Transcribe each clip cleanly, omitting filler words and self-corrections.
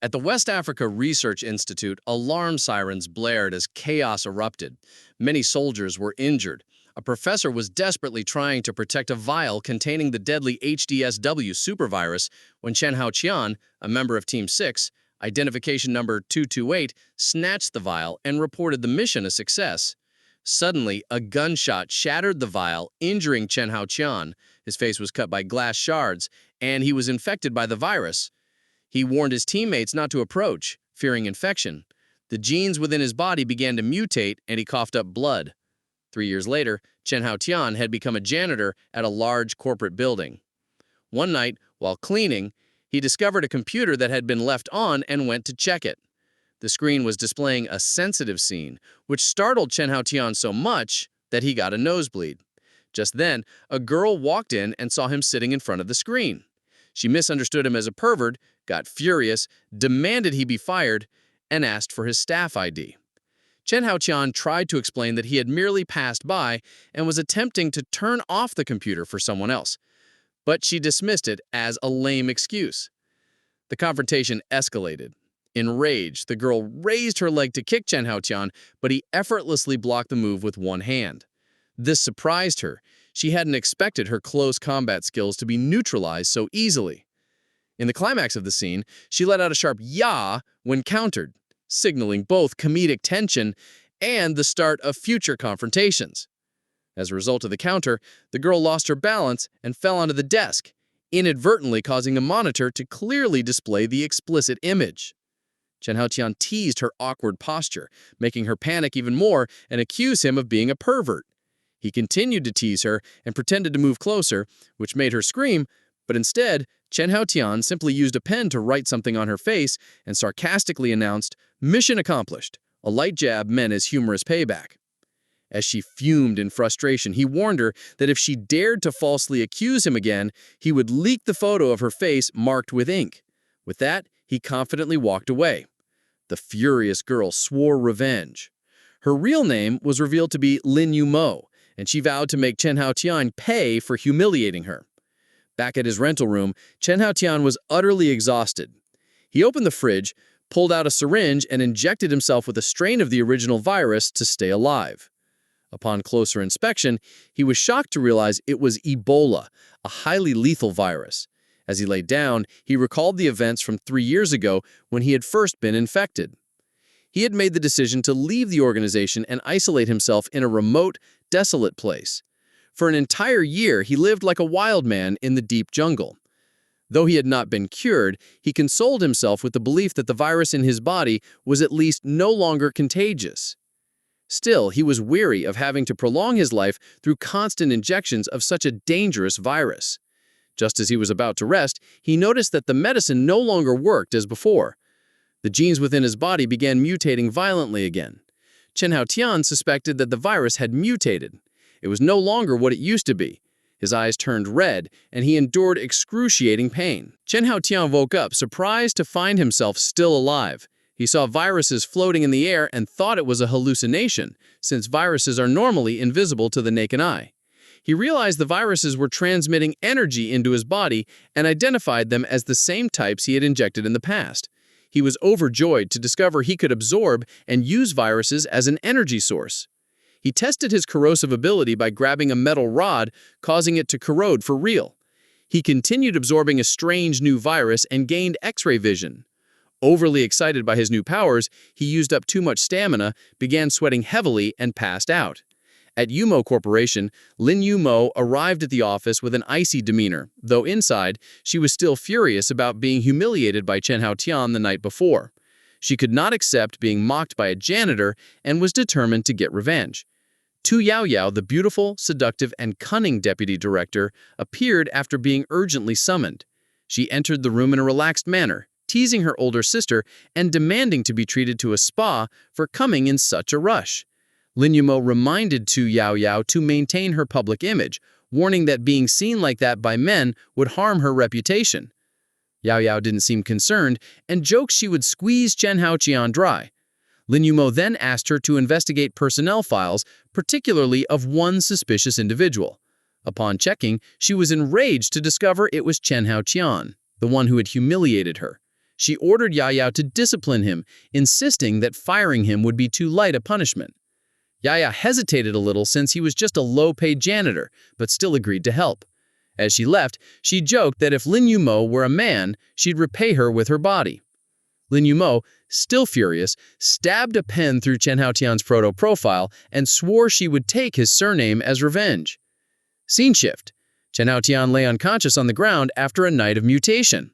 At the West Africa Research Institute, alarm sirens blared as chaos erupted. Many soldiers were injured. A professor was desperately trying to protect a vial containing the deadly HDSW supervirus when Chen Haoqian, a member of Team 6, identification number 228, snatched the vial and reported the mission a success. Suddenly, a gunshot shattered the vial, injuring Chen Haoqian. His face was cut by glass shards, and he was infected by the virus. He warned his teammates not to approach, fearing infection. The genes within his body began to mutate, and he coughed up blood. 3 years later, Chen Haotian had become a janitor at a large corporate building. One night, while cleaning, he discovered a computer that had been left on and went to check it. The screen was displaying a sensitive scene, which startled Chen Haotian so much that he got a nosebleed. Just then, a girl walked in and saw him sitting in front of the screen. She misunderstood him as a pervert, got furious, demanded he be fired, and asked for his staff ID. Chen Haoqian tried to explain that he had merely passed by and was attempting to turn off the computer for someone else, but she dismissed it as a lame excuse. The confrontation escalated. Enraged, the girl raised her leg to kick Chen Haoqian, but he effortlessly blocked the move with one hand. This surprised her. She hadn't expected her close combat skills to be neutralized so easily. In the climax of the scene, she let out a sharp "yah" when countered, signaling both comedic tension and the start of future confrontations. As a result of the counter, the girl lost her balance and fell onto the desk, inadvertently causing the monitor to clearly display the explicit image. Chen Haoqian teased her awkward posture, making her panic even more and accuse him of being a pervert. He continued to tease her and pretended to move closer, which made her scream, but instead, Chen Haotian simply used a pen to write something on her face and sarcastically announced, "Mission accomplished," a light jab meant as humorous payback. As she fumed in frustration, he warned her that if she dared to falsely accuse him again, he would leak the photo of her face marked with ink. With that, he confidently walked away. The furious girl swore revenge. Her real name was revealed to be Lin Yumo, and she vowed to make Chen Haotian pay for humiliating her. Back at his rental room, Chen Haotian was utterly exhausted. He opened the fridge, pulled out a syringe, and injected himself with a strain of the original virus to stay alive. Upon closer inspection, he was shocked to realize it was Ebola, a highly lethal virus. As he lay down, he recalled the events from 3 years ago when he had first been infected. He had made the decision to leave the organization and isolate himself in a remote, desolate place. For an entire year, he lived like a wild man in the deep jungle. Though he had not been cured, he consoled himself with the belief that the virus in his body was at least no longer contagious. Still, he was weary of having to prolong his life through constant injections of such a dangerous virus. Just as he was about to rest, he noticed that the medicine no longer worked as before. The genes within his body began mutating violently again. Chen Haotian suspected that the virus had mutated. It was no longer what it used to be. His eyes turned red, and he endured excruciating pain. Chen Haotian woke up, surprised to find himself still alive. He saw viruses floating in the air and thought it was a hallucination, since viruses are normally invisible to the naked eye. He realized the viruses were transmitting energy into his body and identified them as the same types he had injected in the past. He was overjoyed to discover he could absorb and use viruses as an energy source. He tested his corrosive ability by grabbing a metal rod, causing it to corrode for real. He continued absorbing a strange new virus and gained X-ray vision. Overly excited by his new powers, he used up too much stamina, began sweating heavily, and passed out. At Yumo Corporation, Lin Yumo arrived at the office with an icy demeanor, though inside, she was still furious about being humiliated by Chen Haotian the night before. She could not accept being mocked by a janitor and was determined to get revenge. Tu Yaoyao, the beautiful, seductive, and cunning deputy director, appeared after being urgently summoned. She entered the room in a relaxed manner, teasing her older sister and demanding to be treated to a spa for coming in such a rush. Lin Yumo reminded Tu Yaoyao to maintain her public image, warning that being seen like that by men would harm her reputation. Yaoyao didn't seem concerned and joked she would squeeze Chen Haoqian dry. Lin Yumo then asked her to investigate personnel files, particularly of one suspicious individual. Upon checking, she was enraged to discover it was Chen Haoqian, the one who had humiliated her. She ordered Yaya to discipline him, insisting that firing him would be too light a punishment. Yaya hesitated a little since he was just a low-paid janitor, but still agreed to help. As she left, she joked that if Lin Yumo were a man, she'd repay her with her body. Lin Yumo, still furious, stabbed a pen through Chen Haotian's proto-profile and swore she would take his surname as revenge. Scene shift. Chen Haotian lay unconscious on the ground after a night of mutation.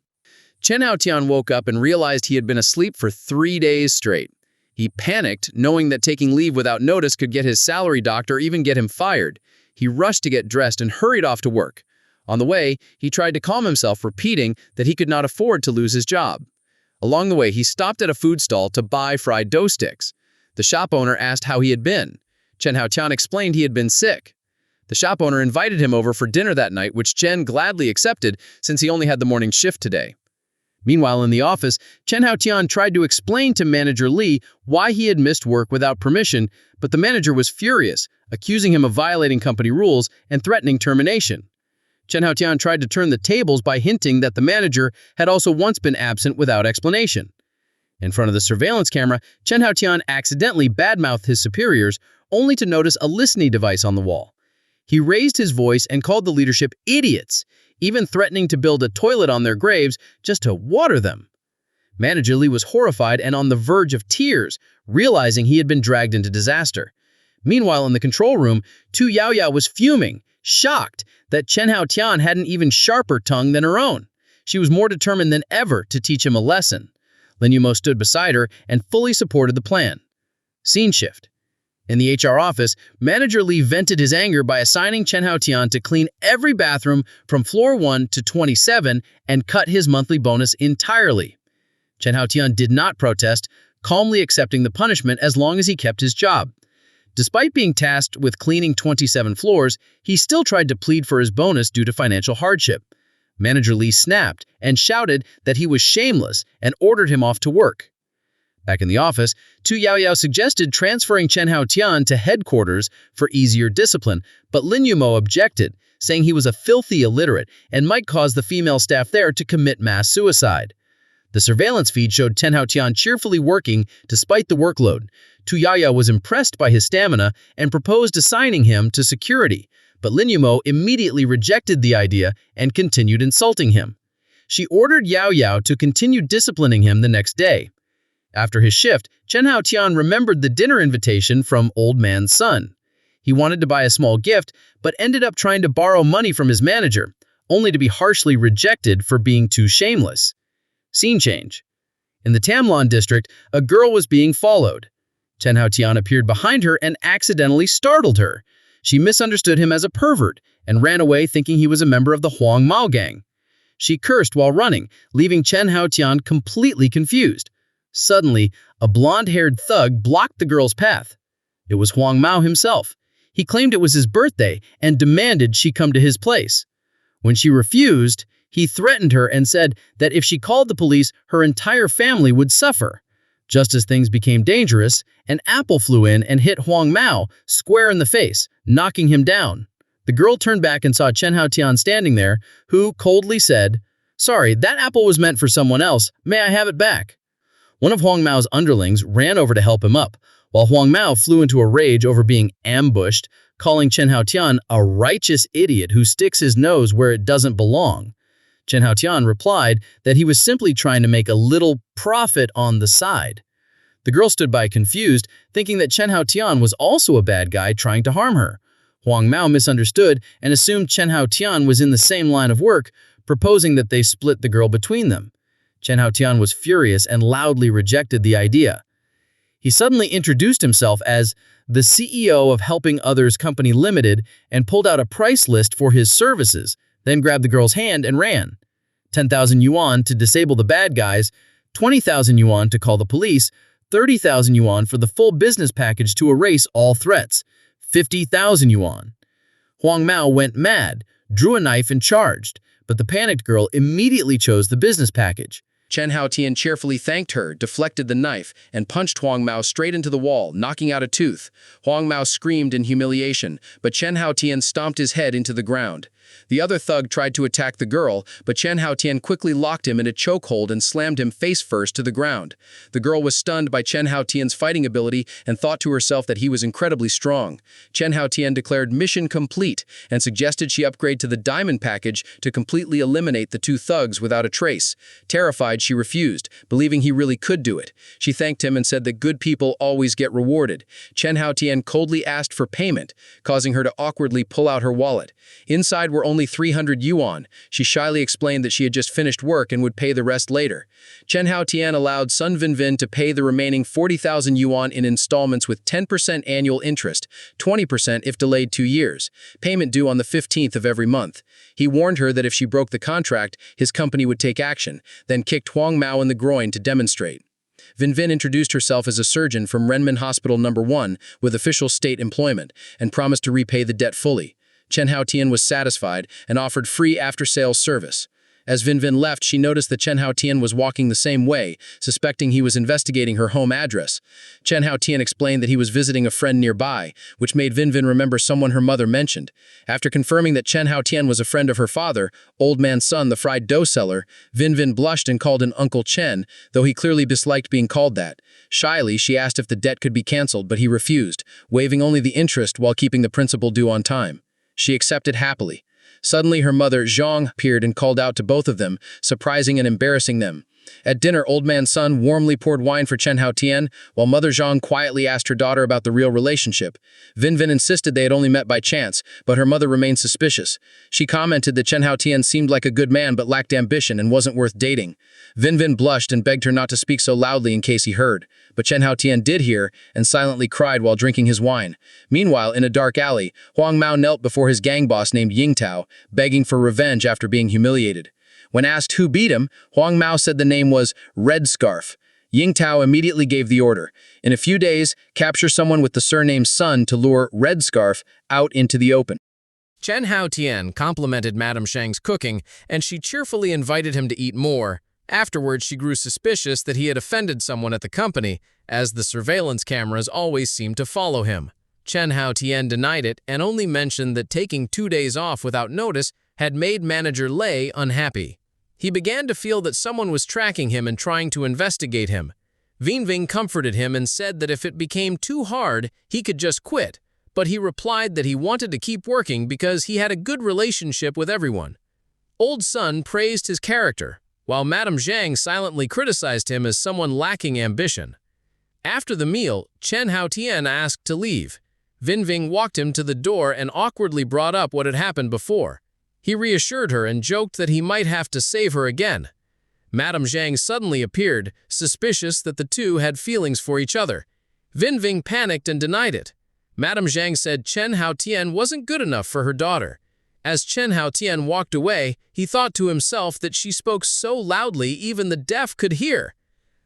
Chen Haotian woke up and realized he had been asleep for 3 days straight. He panicked, knowing that taking leave without notice could get his salary docked or even get him fired. He rushed to get dressed and hurried off to work. On the way, he tried to calm himself, repeating that he could not afford to lose his job. Along the way, he stopped at a food stall to buy fried dough sticks. The shop owner asked how he had been. Chen Haotian explained he had been sick. The shop owner invited him over for dinner that night, which Chen gladly accepted since he only had the morning shift today. Meanwhile, in the office, Chen Haotian tried to explain to manager Li why he had missed work without permission, but the manager was furious, accusing him of violating company rules and threatening termination. Chen Haotian tried to turn the tables by hinting that the manager had also once been absent without explanation. In front of the surveillance camera, Chen Haotian accidentally badmouthed his superiors, only to notice a listening device on the wall. He raised his voice and called the leadership idiots, even threatening to build a toilet on their graves just to water them. Manager Li was horrified and on the verge of tears, realizing he had been dragged into disaster. Meanwhile, in the control room, Tu Yaoyao was fuming, shocked that Chen Haotian had an even sharper tongue than her own. She was more determined than ever to teach him a lesson. Lin Yumo stood beside her and fully supported the plan. Scene shift. In the HR office, manager Li vented his anger by assigning Chen Haotian to clean every bathroom from floor 1 to 27 and cut his monthly bonus entirely. Chen Haotian did not protest, calmly accepting the punishment as long as he kept his job. Despite being tasked with cleaning 27 floors, he still tried to plead for his bonus due to financial hardship. Manager Li snapped and shouted that he was shameless and ordered him off to work. Back in the office, Tu Yaoyao suggested transferring Chen Haotian to headquarters for easier discipline, but Lin Yumo objected, saying he was a filthy illiterate and might cause the female staff there to commit mass suicide. The surveillance feed showed Chen Haotian cheerfully working despite the workload. Tu Yaoyao was impressed by his stamina and proposed assigning him to security, but Lin Yumo immediately rejected the idea and continued insulting him. She ordered Yaoyao to continue disciplining him the next day. After his shift, Chen Haotian remembered the dinner invitation from Old Man's son. He wanted to buy a small gift, but ended up trying to borrow money from his manager, only to be harshly rejected for being too shameless. Scene change. In the Tamlon district, a girl was being followed. Chen Haotian appeared behind her and accidentally startled her. She misunderstood him as a pervert and ran away thinking he was a member of the Huang Mao gang. She cursed while running, leaving Chen Haotian completely confused. Suddenly, a blonde-haired thug blocked the girl's path. It was Huang Mao himself. He claimed it was his birthday and demanded she come to his place. When she refused, he threatened her and said that if she called the police, her entire family would suffer. Just as things became dangerous, an apple flew in and hit Huang Mao square in the face, knocking him down. The girl turned back and saw Chen Haotian standing there, who coldly said, "Sorry, that apple was meant for someone else. May I have it back?" One of Huang Mao's underlings ran over to help him up, while Huang Mao flew into a rage over being ambushed, calling Chen Haotian a righteous idiot who sticks his nose where it doesn't belong. Chen Haotian replied that he was simply trying to make a little profit on the side. The girl stood by confused, thinking that Chen Haotian was also a bad guy trying to harm her. Huang Mao misunderstood and assumed Chen Haotian was in the same line of work, proposing that they split the girl between them. Chen Haotian was furious and loudly rejected the idea. He suddenly introduced himself as the CEO of Helping Others Company Limited and pulled out a price list for his services, then grabbed the girl's hand and ran. 10,000 yuan to disable the bad guys, 20,000 yuan to call the police, 30,000 yuan for the full business package to erase all threats, 50,000 yuan. Huang Mao went mad, drew a knife and charged, but the panicked girl immediately chose the business package. Chen Haotian cheerfully thanked her, deflected the knife, and punched Huang Mao straight into the wall, knocking out a tooth. Huang Mao screamed in humiliation, but Chen Haotian stomped his head into the ground. The other thug tried to attack the girl, but Chen Haotian quickly locked him in a chokehold and slammed him face first to the ground. The girl was stunned by Chen Haotian's fighting ability and thought to herself that he was incredibly strong. Chen Haotian declared mission complete and suggested she upgrade to the diamond package to completely eliminate the two thugs without a trace. Terrified, she refused, believing he really could do it. She thanked him and said that good people always get rewarded. Chen Haotian coldly asked for payment, causing her to awkwardly pull out her wallet. Inside were only 300 yuan. She shyly explained that she had just finished work and would pay the rest later. Chen Haotian allowed Sun Vinvin to pay the remaining 40,000 yuan in installments with 10% annual interest, 20% if delayed 2 years, payment due on the 15th of every month. He warned her that if she broke the contract, his company would take action, then kicked Huang Mao in the groin to demonstrate. Vinvin introduced herself as a surgeon from Renmin Hospital No. 1 with official state employment and promised to repay the debt fully. Chen Haotian was satisfied and offered free after-sales service. As Vinvin left, she noticed that Chen Haotian was walking the same way, suspecting he was investigating her home address. Chen Haotian explained that he was visiting a friend nearby, which made Vinvin remember someone her mother mentioned. After confirming that Chen Haotian was a friend of her father, Old Man Sun, the fried dough seller, Vinvin blushed and called him Uncle Chen, though he clearly disliked being called that. Shyly, she asked if the debt could be cancelled, but he refused, waiving only the interest while keeping the principal due on time. She accepted happily. Suddenly, her mother, Zhang, appeared and called out to both of them, surprising and embarrassing them. At dinner, Old Man Sun warmly poured wine for Chen Haotian, while Mother Zhang quietly asked her daughter about the real relationship. Vinvin insisted they had only met by chance, but her mother remained suspicious. She commented that Chen Haotian seemed like a good man but lacked ambition and wasn't worth dating. Vinvin blushed and begged her not to speak so loudly in case he heard, but Chen Haotian did hear and silently cried while drinking his wine. Meanwhile, in a dark alley, Huang Mao knelt before his gang boss named Yingtao, begging for revenge after being humiliated. When asked who beat him, Huang Mao said the name was Red Scarf. Yingtao immediately gave the order. In a few days, capture someone with the surname Sun to lure Red Scarf out into the open. Chen Haotian complimented Madame Zhang's cooking, and she cheerfully invited him to eat more. Afterwards, she grew suspicious that he had offended someone at the company, as the surveillance cameras always seemed to follow him. Chen Haotian denied it and only mentioned that taking 2 days off without notice had made manager Lei unhappy. He began to feel that someone was tracking him and trying to investigate him. Vinvin comforted him and said that if it became too hard, he could just quit, but he replied that he wanted to keep working because he had a good relationship with everyone. Old Sun praised his character, while Madame Zhang silently criticized him as someone lacking ambition. After the meal, Chen Haotian asked to leave. Vinvin walked him to the door and awkwardly brought up what had happened before. He reassured her and joked that he might have to save her again. Madame Zhang suddenly appeared, suspicious that the two had feelings for each other. Vinvin panicked and denied it. Madame Zhang said Chen Haotian wasn't good enough for her daughter. As Chen Haotian walked away, he thought to himself that she spoke so loudly even the deaf could hear.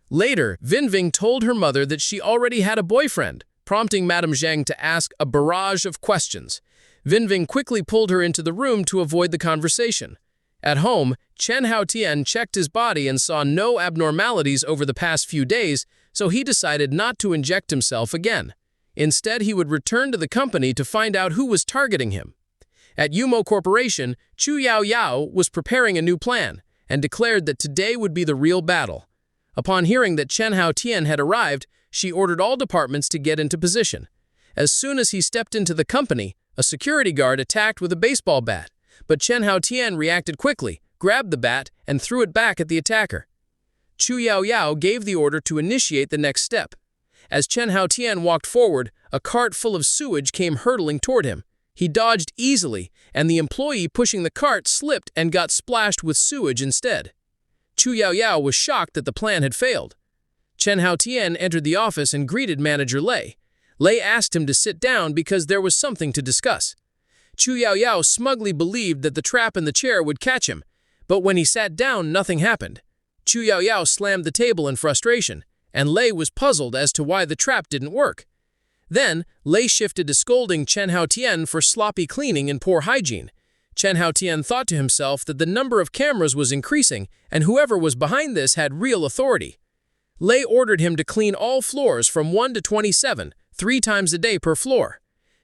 Later, Vinvin told her mother that she already had a boyfriend, prompting Madame Zhang to ask a barrage of questions. Vinvin quickly pulled her into the room to avoid the conversation. At home, Chen Haotian checked his body and saw no abnormalities over the past few days, so he decided not to inject himself again. Instead, he would return to the company to find out who was targeting him. At Yumo Corporation, Chu Yao Yao was preparing a new plan and declared that today would be the real battle. Upon hearing that Chen Haotian had arrived, she ordered all departments to get into position. As soon as he stepped into the company, a security guard attacked with a baseball bat, but Chen Haotian reacted quickly, grabbed the bat, and threw it back at the attacker. Chu Yao Yao gave the order to initiate the next step. As Chen Haotian walked forward, a cart full of sewage came hurtling toward him. He dodged easily, and the employee pushing the cart slipped and got splashed with sewage instead. Chu Yao Yao was shocked that the plan had failed. Chen Haotian entered the office and greeted manager Lei. Lei asked him to sit down because there was something to discuss. Chu Yao Yao smugly believed that the trap in the chair would catch him, but when he sat down, nothing happened. Chu Yao Yao slammed the table in frustration, and Lei was puzzled as to why the trap didn't work. Then, Lei shifted to scolding Chen Haotian for sloppy cleaning and poor hygiene. Chen Haotian thought to himself that the number of cameras was increasing, and whoever was behind this had real authority. Lei ordered him to clean all floors from 1 to 27, 3 times a day per floor.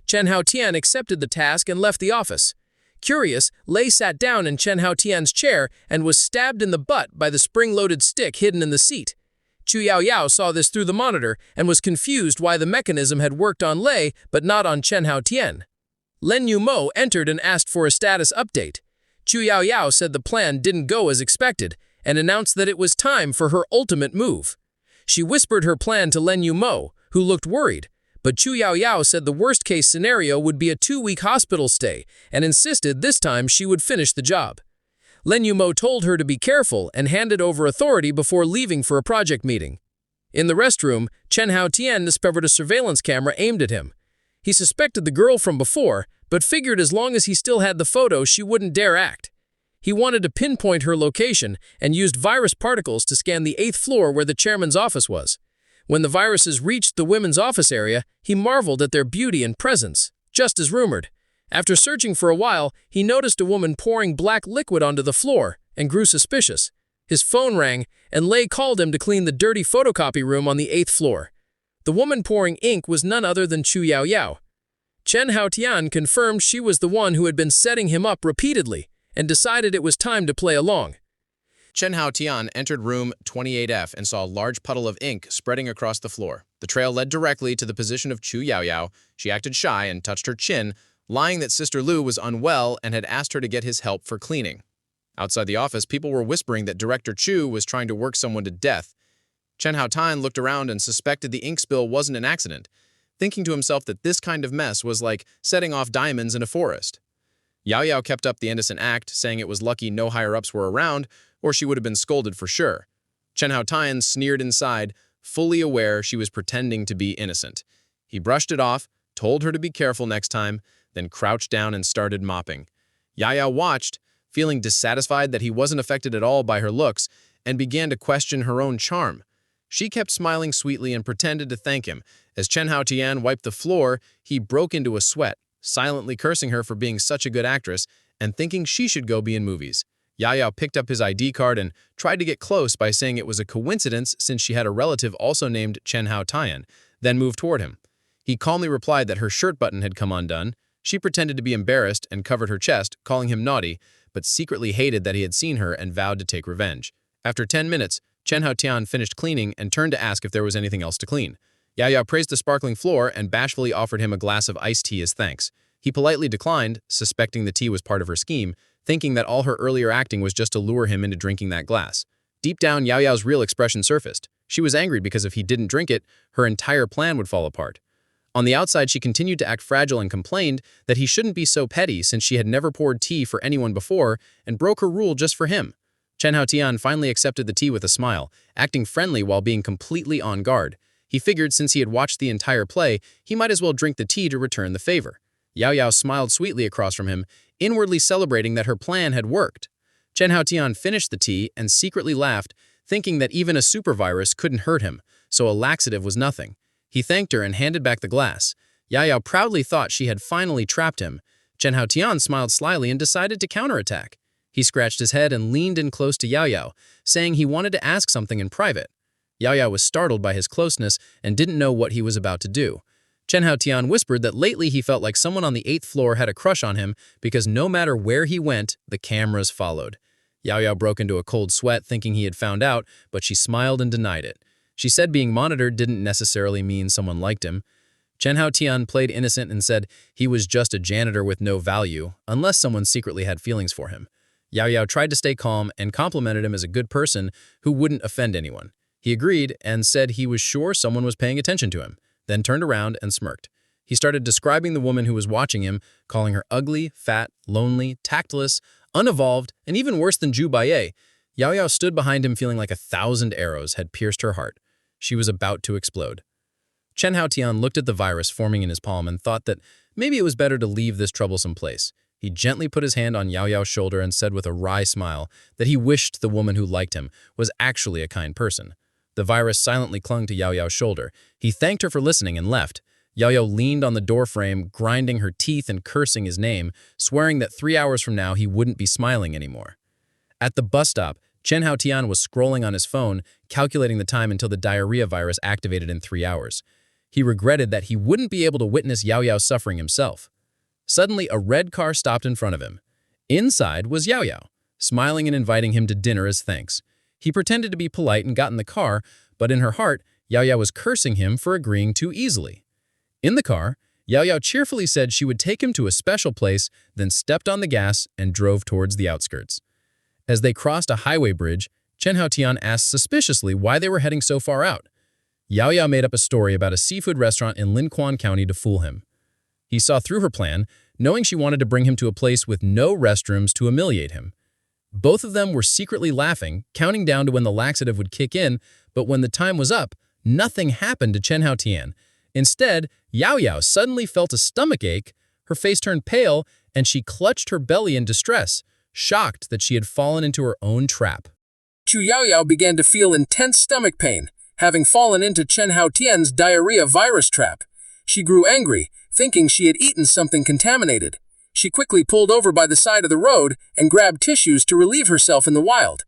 Chen Haotian accepted the task and left the office. Curious, Lei sat down in Chen Haotian's chair and was stabbed in the butt by the spring-loaded stick hidden in the seat. Chu Yaoyao saw this through the monitor and was confused why the mechanism had worked on Lei but not on Chen Haotian. Len Yumo entered and asked for a status update. Chu Yaoyao said the plan didn't go as expected and announced that it was time for her ultimate move. She whispered her plan to Len Yumo, who looked worried, but Chu Yaoyao said the worst-case scenario would be a 2-week hospital stay and insisted this time she would finish the job. Len Yumo told her to be careful and handed over authority before leaving for a project meeting. In the restroom, Chen Haotian discovered a surveillance camera aimed at him. He suspected the girl from before, but figured as long as he still had the photo, she wouldn't dare act. He wanted to pinpoint her location and used virus particles to scan the 8th floor where the chairman's office was. When the viruses reached the women's office area, he marveled at their beauty and presence, just as rumored. After searching for a while, he noticed a woman pouring black liquid onto the floor and grew suspicious. His phone rang, and Lei called him to clean the dirty photocopy room on the 8th floor. The woman pouring ink was none other than Chu Yaoyao. Chen Haotian confirmed she was the one who had been setting him up repeatedly and decided it was time to play along. Chen Haotian entered room 28F and saw a large puddle of ink spreading across the floor. The trail led directly to the position of Chu Yaoyao. She acted shy and touched her chin, lying that Sister Lu was unwell and had asked her to get his help for cleaning. Outside the office, people were whispering that Director Chu was trying to work someone to death. Chen Haotian looked around and suspected the ink spill wasn't an accident, thinking to himself that this kind of mess was like setting off diamonds in a forest. Yaoyao kept up the innocent act, saying it was lucky no higher-ups were around, or she would have been scolded for sure. Chen Haotian sneered inside, fully aware she was pretending to be innocent. He brushed it off, told her to be careful next time, then crouched down and started mopping. Yaoyao watched, feeling dissatisfied that he wasn't affected at all by her looks, and began to question her own charm. She kept smiling sweetly and pretended to thank him. As Chen Haotian wiped the floor, he broke into a sweat, silently cursing her for being such a good actress and thinking she should go be in movies. Yaoyao picked up his ID card and tried to get close by saying it was a coincidence since she had a relative also named Chen Haotian, then moved toward him. He calmly replied that her shirt button had come undone. She pretended to be embarrassed and covered her chest, calling him naughty, but secretly hated that he had seen her and vowed to take revenge. After 10 minutes, Chen Haotian finished cleaning and turned to ask if there was anything else to clean. Yaoyao praised the sparkling floor and bashfully offered him a glass of iced tea as thanks. He politely declined, suspecting the tea was part of her scheme, thinking that all her earlier acting was just to lure him into drinking that glass. Deep down, Yaoyao's real expression surfaced. She was angry because if he didn't drink it, her entire plan would fall apart. On the outside, she continued to act fragile and complained that he shouldn't be so petty since she had never poured tea for anyone before and broke her rule just for him. Chen Haotian finally accepted the tea with a smile, acting friendly while being completely on guard. He figured since he had watched the entire play, he might as well drink the tea to return the favor. Yaoyao smiled sweetly across from him, inwardly celebrating that her plan had worked. Chen Haotian finished the tea and secretly laughed, thinking that even a supervirus couldn't hurt him, so a laxative was nothing. He thanked her and handed back the glass. Yaoyao proudly thought she had finally trapped him. Chen Haotian smiled slyly and decided to counterattack. He scratched his head and leaned in close to Yaoyao, saying he wanted to ask something in private. Yaoyao was startled by his closeness and didn't know what he was about to do. Chen Haotian whispered that lately he felt like someone on the 8th floor had a crush on him because no matter where he went, the cameras followed. Yaoyao broke into a cold sweat thinking he had found out, but she smiled and denied it. She said being monitored didn't necessarily mean someone liked him. Chen Haotian played innocent and said he was just a janitor with no value, unless someone secretly had feelings for him. Yaoyao tried to stay calm and complimented him as a good person who wouldn't offend anyone. He agreed and said he was sure someone was paying attention to him, then turned around and smirked. He started describing the woman who was watching him, calling her ugly, fat, lonely, tactless, unevolved, and even worse than Zhu Baiye. Yaoyao stood behind him feeling like 1,000 arrows had pierced her heart. She was about to explode. Chen Haotian looked at the virus forming in his palm and thought that maybe it was better to leave this troublesome place. He gently put his hand on Yaoyao's shoulder and said with a wry smile that he wished the woman who liked him was actually a kind person. The virus silently clung to Yaoyao's shoulder. He thanked her for listening and left. Yaoyao leaned on the doorframe, grinding her teeth and cursing his name, swearing that 3 hours from now he wouldn't be smiling anymore. At the bus stop, Chen Haotian was scrolling on his phone, calculating the time until the diarrhea virus activated in 3 hours. He regretted that he wouldn't be able to witness Yaoyao's suffering himself. Suddenly, a red car stopped in front of him. Inside was Yao Yao, smiling and inviting him to dinner as thanks. He pretended to be polite and got in the car, but in her heart, Yao Yao was cursing him for agreeing too easily. In the car, Yao Yao cheerfully said she would take him to a special place, then stepped on the gas and drove towards the outskirts. As they crossed a highway bridge, Chen Haotian asked suspiciously why they were heading so far out. Yao Yao made up a story about a seafood restaurant in Linquan County to fool him. He saw through her plan, knowing she wanted to bring him to a place with no restrooms to humiliate him. Both of them were secretly laughing, counting down to when the laxative would kick in, but when the time was up, nothing happened to Chen Haotian. Instead, Yao Yao suddenly felt a stomachache, her face turned pale, and she clutched her belly in distress, shocked that she had fallen into her own trap. Chu Yao Yao began to feel intense stomach pain, having fallen into Chen Haotian's diarrhea virus trap. She grew angry, thinking she had eaten something contaminated. She quickly pulled over by the side of the road and grabbed tissues to relieve herself in the wild.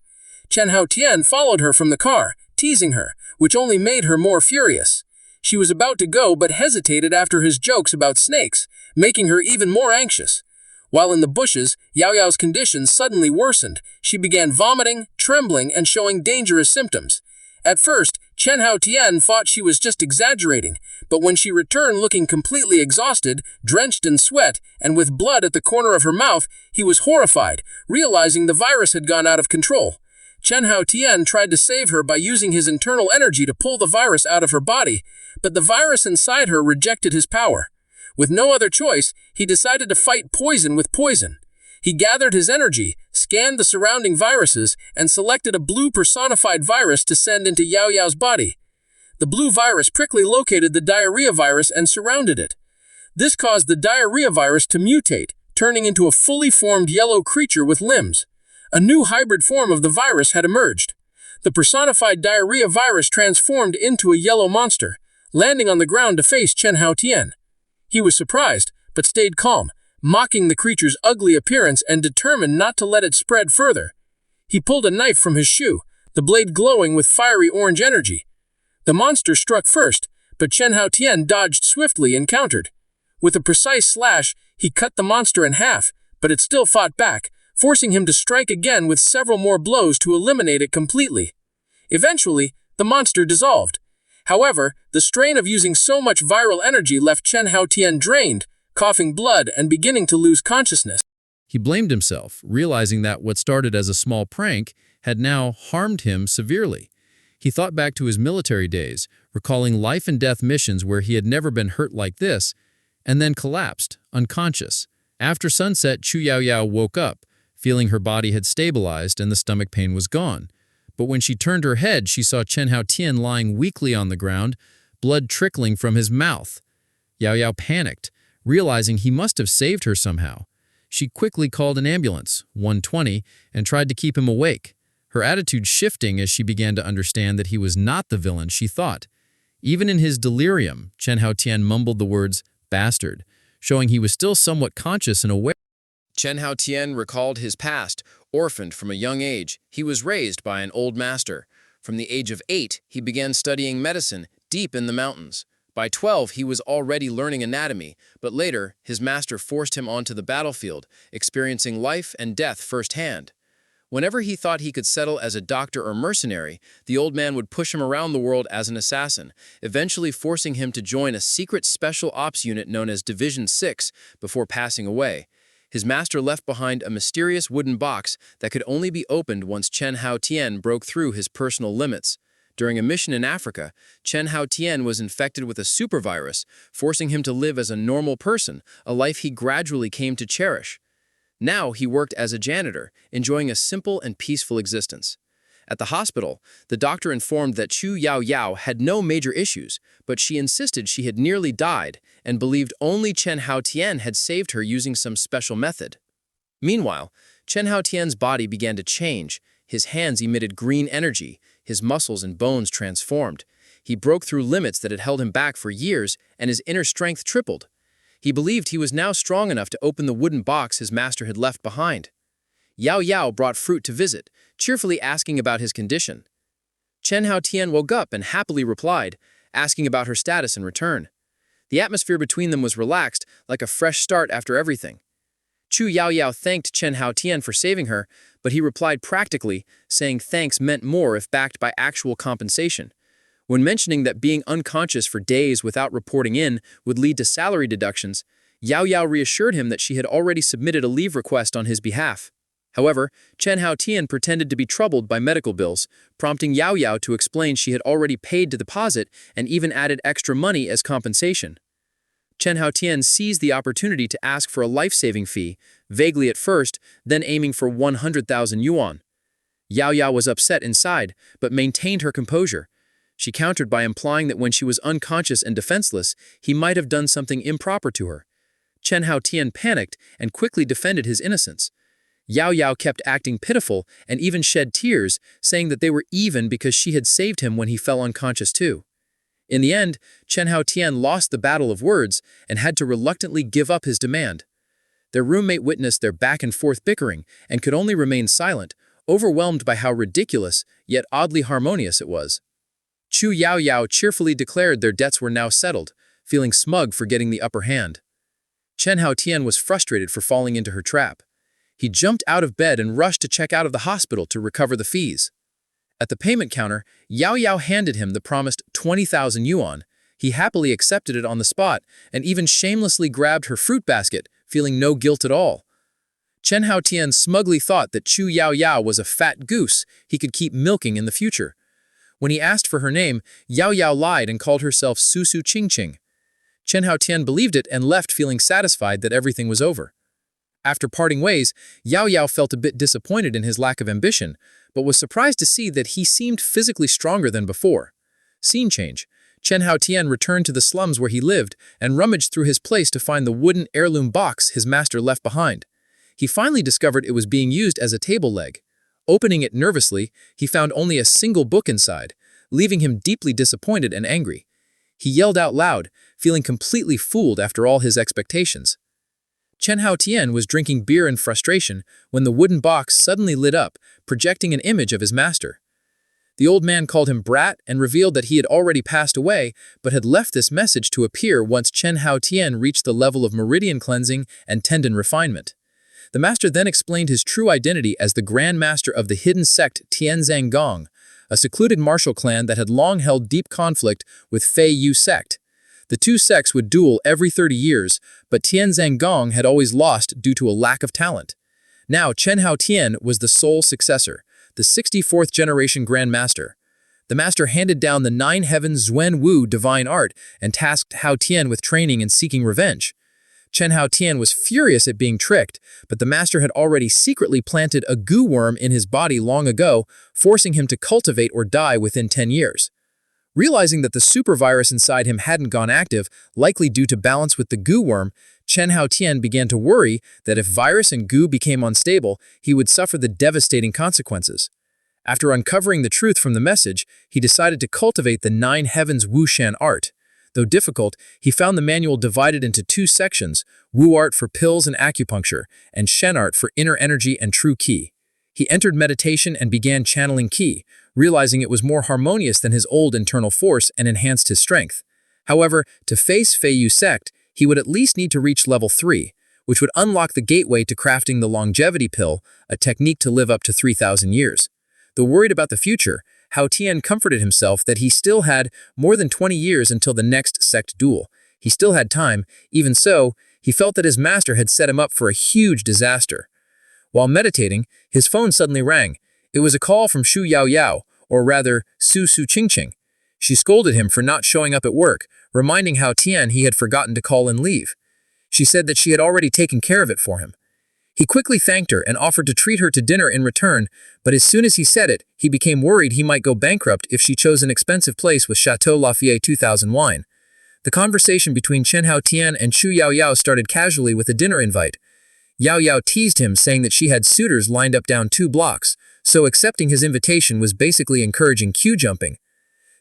Chen Haotian followed her from the car, teasing her, which only made her more furious. She was about to go but hesitated after his jokes about snakes, making her even more anxious. While in the bushes, Yao Yao's condition suddenly worsened. She began vomiting, trembling, and showing dangerous symptoms. At first, Chen Haotian thought she was just exaggerating, but when she returned looking completely exhausted, drenched in sweat, and with blood at the corner of her mouth, he was horrified, realizing the virus had gone out of control. Chen Haotian tried to save her by using his internal energy to pull the virus out of her body, but the virus inside her rejected his power. With no other choice, he decided to fight poison with poison. He gathered his energy, scanned the surrounding viruses, and selected a blue personified virus to send into Yao Yao's body. The blue virus quickly located the diarrhea virus and surrounded it. This caused the diarrhea virus to mutate, turning into a fully formed yellow creature with limbs. A new hybrid form of the virus had emerged. The personified diarrhea virus transformed into a yellow monster, landing on the ground to face Chen Haotian. He was surprised, but stayed calm, mocking the creature's ugly appearance and determined not to let it spread further. He pulled a knife from his shoe, the blade glowing with fiery orange energy. The monster struck first, but Chen Haotian dodged swiftly and countered. With a precise slash, he cut the monster in half, but it still fought back, forcing him to strike again with several more blows to eliminate it completely. Eventually, the monster dissolved. However, the strain of using so much viral energy left Chen Haotian drained, coughing blood and beginning to lose consciousness. He blamed himself, realizing that what started as a small prank had now harmed him severely. He thought back to his military days, recalling life-and-death missions where he had never been hurt like this, and then collapsed, unconscious. After sunset, Chu Yao Yao woke up, feeling her body had stabilized and the stomach pain was gone. But when she turned her head, she saw Chen Haotian lying weakly on the ground, blood trickling from his mouth. Yao Yao panicked, realizing he must have saved her somehow. She quickly called an ambulance, 120, and tried to keep him awake, her attitude shifting as she began to understand that he was not the villain she thought. Even in his delirium, Chen Haotian mumbled the words, "bastard," showing he was still somewhat conscious and aware. Chen Haotian recalled his past. Orphaned from a young age, he was raised by an old master. From the age of 8, he began studying medicine deep in the mountains. By 12, he was already learning anatomy, but later, his master forced him onto the battlefield, experiencing life and death firsthand. Whenever he thought he could settle as a doctor or mercenary, the old man would push him around the world as an assassin, eventually forcing him to join a secret special ops unit known as Division 6 before passing away. His master left behind a mysterious wooden box that could only be opened once Chen Haotian broke through his personal limits. During a mission in Africa, Chen Haotian was infected with a supervirus, forcing him to live as a normal person, a life he gradually came to cherish. Now he worked as a janitor, enjoying a simple and peaceful existence. At the hospital, the doctor informed that Chu Yao Yao had no major issues, but she insisted she had nearly died and believed only Chen Haotian had saved her using some special method. Meanwhile, Chen Haotian's body began to change. His hands emitted green energy, his muscles and bones transformed. He broke through limits that had held him back for years, and his inner strength tripled. He believed he was now strong enough to open the wooden box his master had left behind. Yao Yao brought fruit to visit, cheerfully asking about his condition. Chen Haotian woke up and happily replied, asking about her status in return. The atmosphere between them was relaxed, like a fresh start after everything. Chu Yaoyao thanked Chen Haotian for saving her, but he replied practically, saying thanks meant more if backed by actual compensation. When mentioning that being unconscious for days without reporting in would lead to salary deductions, Yao Yao reassured him that she had already submitted a leave request on his behalf. However, Chen Haotian pretended to be troubled by medical bills, prompting Yao Yao to explain she had already paid the deposit and even added extra money as compensation. Chen Haotian seized the opportunity to ask for a life-saving fee, vaguely at first, then aiming for 100,000 yuan. Yao Yao was upset inside, but maintained her composure. She countered by implying that when she was unconscious and defenseless, he might have done something improper to her. Chen Haotian panicked and quickly defended his innocence. Yao Yao kept acting pitiful and even shed tears, saying that they were even because she had saved him when he fell unconscious too. In the end, Chen Haotian lost the battle of words and had to reluctantly give up his demand. Their roommate witnessed their back-and-forth bickering and could only remain silent, overwhelmed by how ridiculous, yet oddly harmonious it was. Chu Yao Yao cheerfully declared their debts were now settled, feeling smug for getting the upper hand. Chen Haotian was frustrated for falling into her trap. He jumped out of bed and rushed to check out of the hospital to recover the fees. At the payment counter, Yao Yao handed him the promised 20,000 yuan. He happily accepted it on the spot and even shamelessly grabbed her fruit basket, feeling no guilt at all. Chen Haotian smugly thought that Chu Yao Yao was a fat goose he could keep milking in the future. When he asked for her name, Yao Yao lied and called herself Su Su Qingqing. Chen Haotian believed it and left feeling satisfied that everything was over. After parting ways, Yao Yao felt a bit disappointed in his lack of ambition, but was surprised to see that he seemed physically stronger than before. Scene change. Chen Haotian returned to the slums where he lived and rummaged through his place to find the wooden heirloom box his master left behind. He finally discovered it was being used as a table leg. Opening it nervously, he found only a single book inside, leaving him deeply disappointed and angry. He yelled out loud, feeling completely fooled after all his expectations. Chen Haotian was drinking beer in frustration when the wooden box suddenly lit up, projecting an image of his master. The old man called him brat and revealed that he had already passed away, but had left this message to appear once Chen Haotian reached the level of meridian cleansing and tendon refinement. The master then explained his true identity as the Grand Master of the hidden sect Tianzang Gong, a secluded martial clan that had long held deep conflict with Fei Yu sect. The two sects would duel every 30 years, but Tianzang Gong had always lost due to a lack of talent. Now Chen Haotian was the sole successor, the 64th generation Grand Master. The master handed down the Nine Heavens Zuen Wu divine art and tasked Haotian with training and seeking revenge. Chen Haotian was furious at being tricked, but the master had already secretly planted a goo worm in his body long ago, forcing him to cultivate or die within 10 years. Realizing that the super virus inside him hadn't gone active, likely due to balance with the goo worm, Chen Haotian began to worry that if virus and goo became unstable, he would suffer the devastating consequences. After uncovering the truth from the message, he decided to cultivate the Nine Heavens Wushan art. Though difficult, he found the manual divided into two sections, Wu art for pills and acupuncture, and Shen art for inner energy and true qi. He entered meditation and began channeling qi, realizing it was more harmonious than his old internal force and enhanced his strength. However, to face Fei Yu sect, he would at least need to reach level 3, which would unlock the gateway to crafting the longevity pill, a technique to live up to 3,000 years. Though worried about the future, Haotian comforted himself that he still had more than 20 years until the next sect duel. He still had time. Even so, he felt that his master had set him up for a huge disaster. While meditating, his phone suddenly rang. It was a call from Shu Yao Yao, or rather, Su Su Qingqing. She scolded him for not showing up at work, reminding Haotian he had forgotten to call in leave. She said that she had already taken care of it for him. He quickly thanked her and offered to treat her to dinner in return, but as soon as he said it, he became worried he might go bankrupt if she chose an expensive place with Chateau Lafayette 2000 wine. The conversation between Chen Haotian and Chu Yao Yao started casually with a dinner invite. Yao Yao teased him, saying that she had suitors lined up down 2 blocks, so accepting his invitation was basically encouraging queue jumping.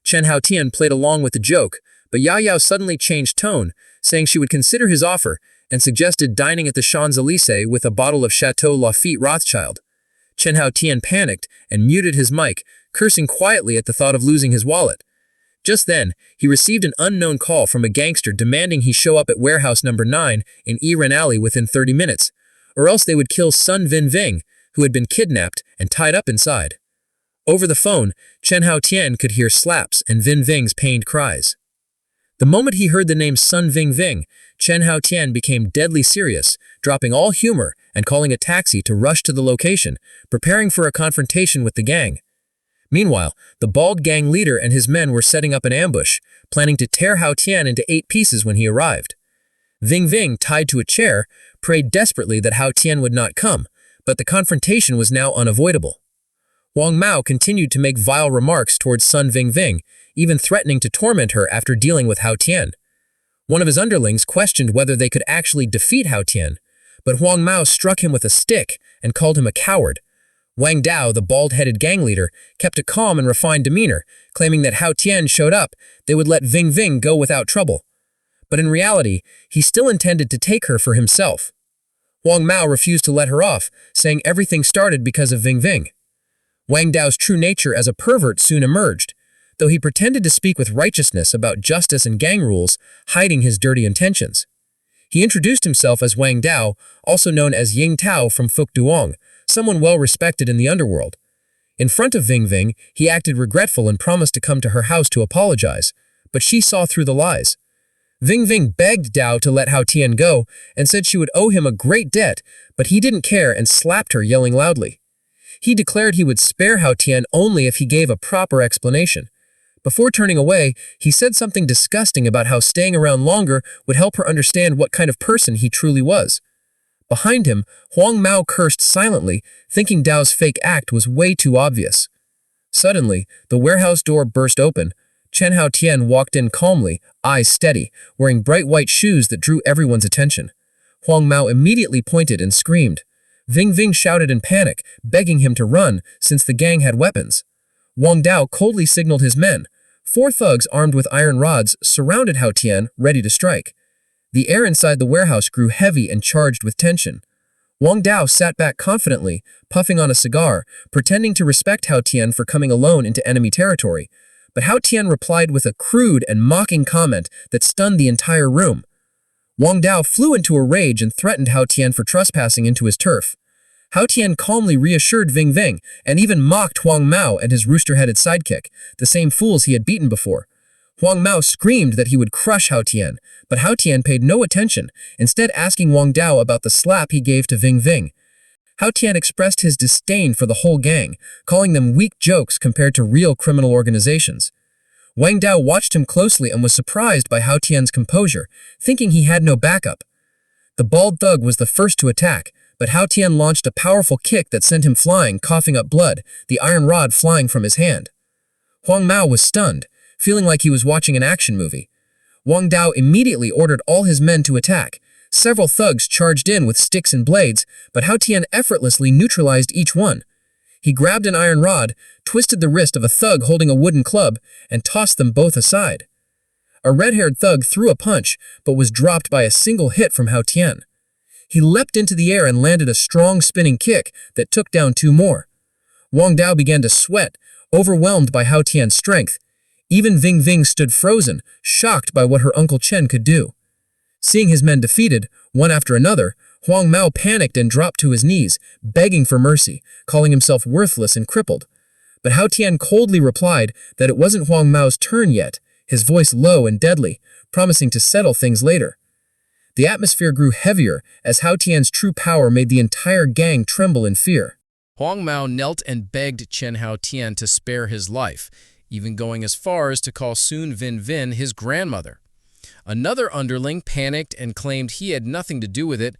Chen Haotian played along with the joke, but Yao Yao suddenly changed tone, saying she would consider his offer, and suggested dining at the Champs-Élysées with a bottle of Chateau Lafite Rothschild. Chen Haotian panicked and muted his mic, cursing quietly at the thought of losing his wallet. Just then, he received an unknown call from a gangster demanding he show up at warehouse number 9 in Eren Alley within 30 minutes. or else they would kill Sun Ving, who had been kidnapped and tied up inside. Over the phone, Chen Haotian could hear slaps and Ving's pained cries. The moment he heard the name Sun Ving, Chen Haotian became deadly serious, dropping all humor and calling a taxi to rush to the location, preparing for a confrontation with the gang. Meanwhile, the bald gang leader and his men were setting up an ambush, planning to tear Haotian into 8 pieces when he arrived. Ving, tied to a chair, prayed desperately that Haotian would not come, but the confrontation was now unavoidable. Huang Mao continued to make vile remarks towards Sun Ving, even threatening to torment her after dealing with Haotian. One of his underlings questioned whether they could actually defeat Haotian, but Huang Mao struck him with a stick and called him a coward. Wang Dao, the bald-headed gang leader, kept a calm and refined demeanor, claiming that Haotian showed up, they would let Ving go without trouble. But in reality, he still intended to take her for himself. Huang Mao refused to let her off, saying everything started because of Ving. Wang Dao's true nature as a pervert soon emerged, though he pretended to speak with righteousness about justice and gang rules, hiding his dirty intentions. He introduced himself as Wang Dao, also known as Ying Tao from Fukduong, someone well-respected in the underworld. In front of Ving, he acted regretful and promised to come to her house to apologize, but she saw through the lies. Ving begged Dao to let Haotian go and said she would owe him a great debt, but he didn't care and slapped her, yelling loudly. He declared he would spare Haotian only if he gave a proper explanation. Before turning away, he said something disgusting about how staying around longer would help her understand what kind of person he truly was. Behind him, Huang Mao cursed silently, thinking Dao's fake act was way too obvious. Suddenly, the warehouse door burst open. Chen Haotian walked in calmly, eyes steady, wearing bright white shoes that drew everyone's attention. Huang Mao immediately pointed and screamed. Ving shouted in panic, begging him to run, since the gang had weapons. Wang Dao coldly signaled his men. 4 thugs armed with iron rods surrounded Haotian, ready to strike. The air inside the warehouse grew heavy and charged with tension. Wang Dao sat back confidently, puffing on a cigar, pretending to respect Haotian for coming alone into enemy territory. But Haotian replied with a crude and mocking comment that stunned the entire room. Wang Dao flew into a rage and threatened Haotian for trespassing into his turf. Haotian calmly reassured Ving and even mocked Huang Mao and his rooster-headed sidekick, the same fools he had beaten before. Huang Mao screamed that he would crush Haotian, but Haotian paid no attention, instead asking Wang Dao about the slap he gave to Ving. Haotian expressed his disdain for the whole gang, calling them weak jokes compared to real criminal organizations. Wang Dao watched him closely and was surprised by Haotian's composure, thinking he had no backup. The bald thug was the first to attack, but Haotian launched a powerful kick that sent him flying, coughing up blood, the iron rod flying from his hand. Huang Mao was stunned, feeling like he was watching an action movie. Wang Dao immediately ordered all his men to attack. Several thugs charged in with sticks and blades, but Haotian effortlessly neutralized each one. He grabbed an iron rod, twisted the wrist of a thug holding a wooden club, and tossed them both aside. A red-haired thug threw a punch, but was dropped by a single hit from Haotian. He leapt into the air and landed a strong spinning kick that took down 2 more. Wang Dao began to sweat, overwhelmed by Haotian's strength. Even Ving stood frozen, shocked by what her Uncle Chen could do. Seeing his men defeated, one after another, Huang Mao panicked and dropped to his knees, begging for mercy, calling himself worthless and crippled. But Haotian coldly replied that it wasn't Huang Mao's turn yet, his voice low and deadly, promising to settle things later. The atmosphere grew heavier as Haotian's true power made the entire gang tremble in fear. Huang Mao knelt and begged Chen Haotian to spare his life, even going as far as to call Sun Vin his grandmother. Another underling panicked and claimed he had nothing to do with it.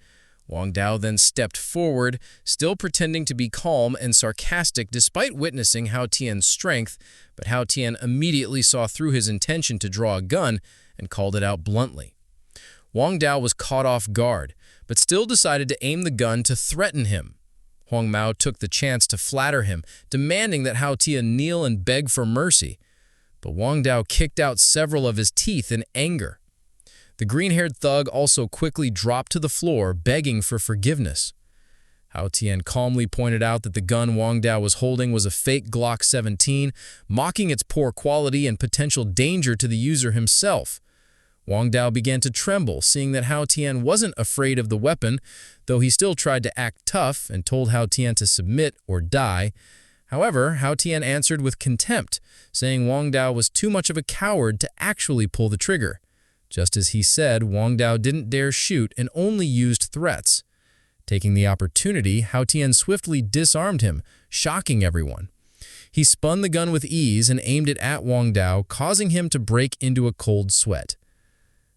Wang Dao then stepped forward, still pretending to be calm and sarcastic despite witnessing Haotian's strength, but Haotian immediately saw through his intention to draw a gun and called it out bluntly. Wang Dao was caught off guard, but still decided to aim the gun to threaten him. Huang Mao took the chance to flatter him, demanding that Haotian kneel and beg for mercy. But Wang Dao kicked out several of his teeth in anger. The green-haired thug also quickly dropped to the floor, begging for forgiveness. Haotian calmly pointed out that the gun Wang Dao was holding was a fake Glock 17, mocking its poor quality and potential danger to the user himself. Wang Dao began to tremble, seeing that Hao Tian wasn't afraid of the weapon, though he still tried to act tough and told Hao Tian to submit or die. However, Hao Tian answered with contempt, saying Wang Dao was too much of a coward to actually pull the trigger. Just as he said, Wang Dao didn't dare shoot and only used threats. Taking the opportunity, Hao Tian swiftly disarmed him, shocking everyone. He spun the gun with ease and aimed it at Wang Dao, causing him to break into a cold sweat.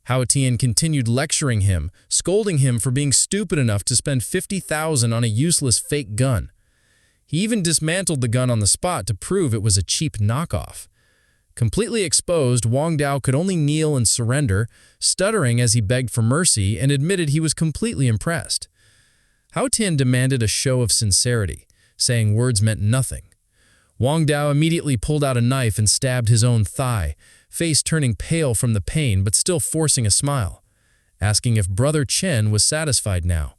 Hao Tian continued lecturing him, scolding him for being stupid enough to spend 50,000 on a useless fake gun. He even dismantled the gun on the spot to prove it was a cheap knockoff. Completely exposed, Wang Dao could only kneel and surrender, stuttering as he begged for mercy and admitted he was completely impressed. Hao Tian demanded a show of sincerity, saying words meant nothing. Wang Dao immediately pulled out a knife and stabbed his own thigh, face turning pale from the pain but still forcing a smile, asking if Brother Chen was satisfied now.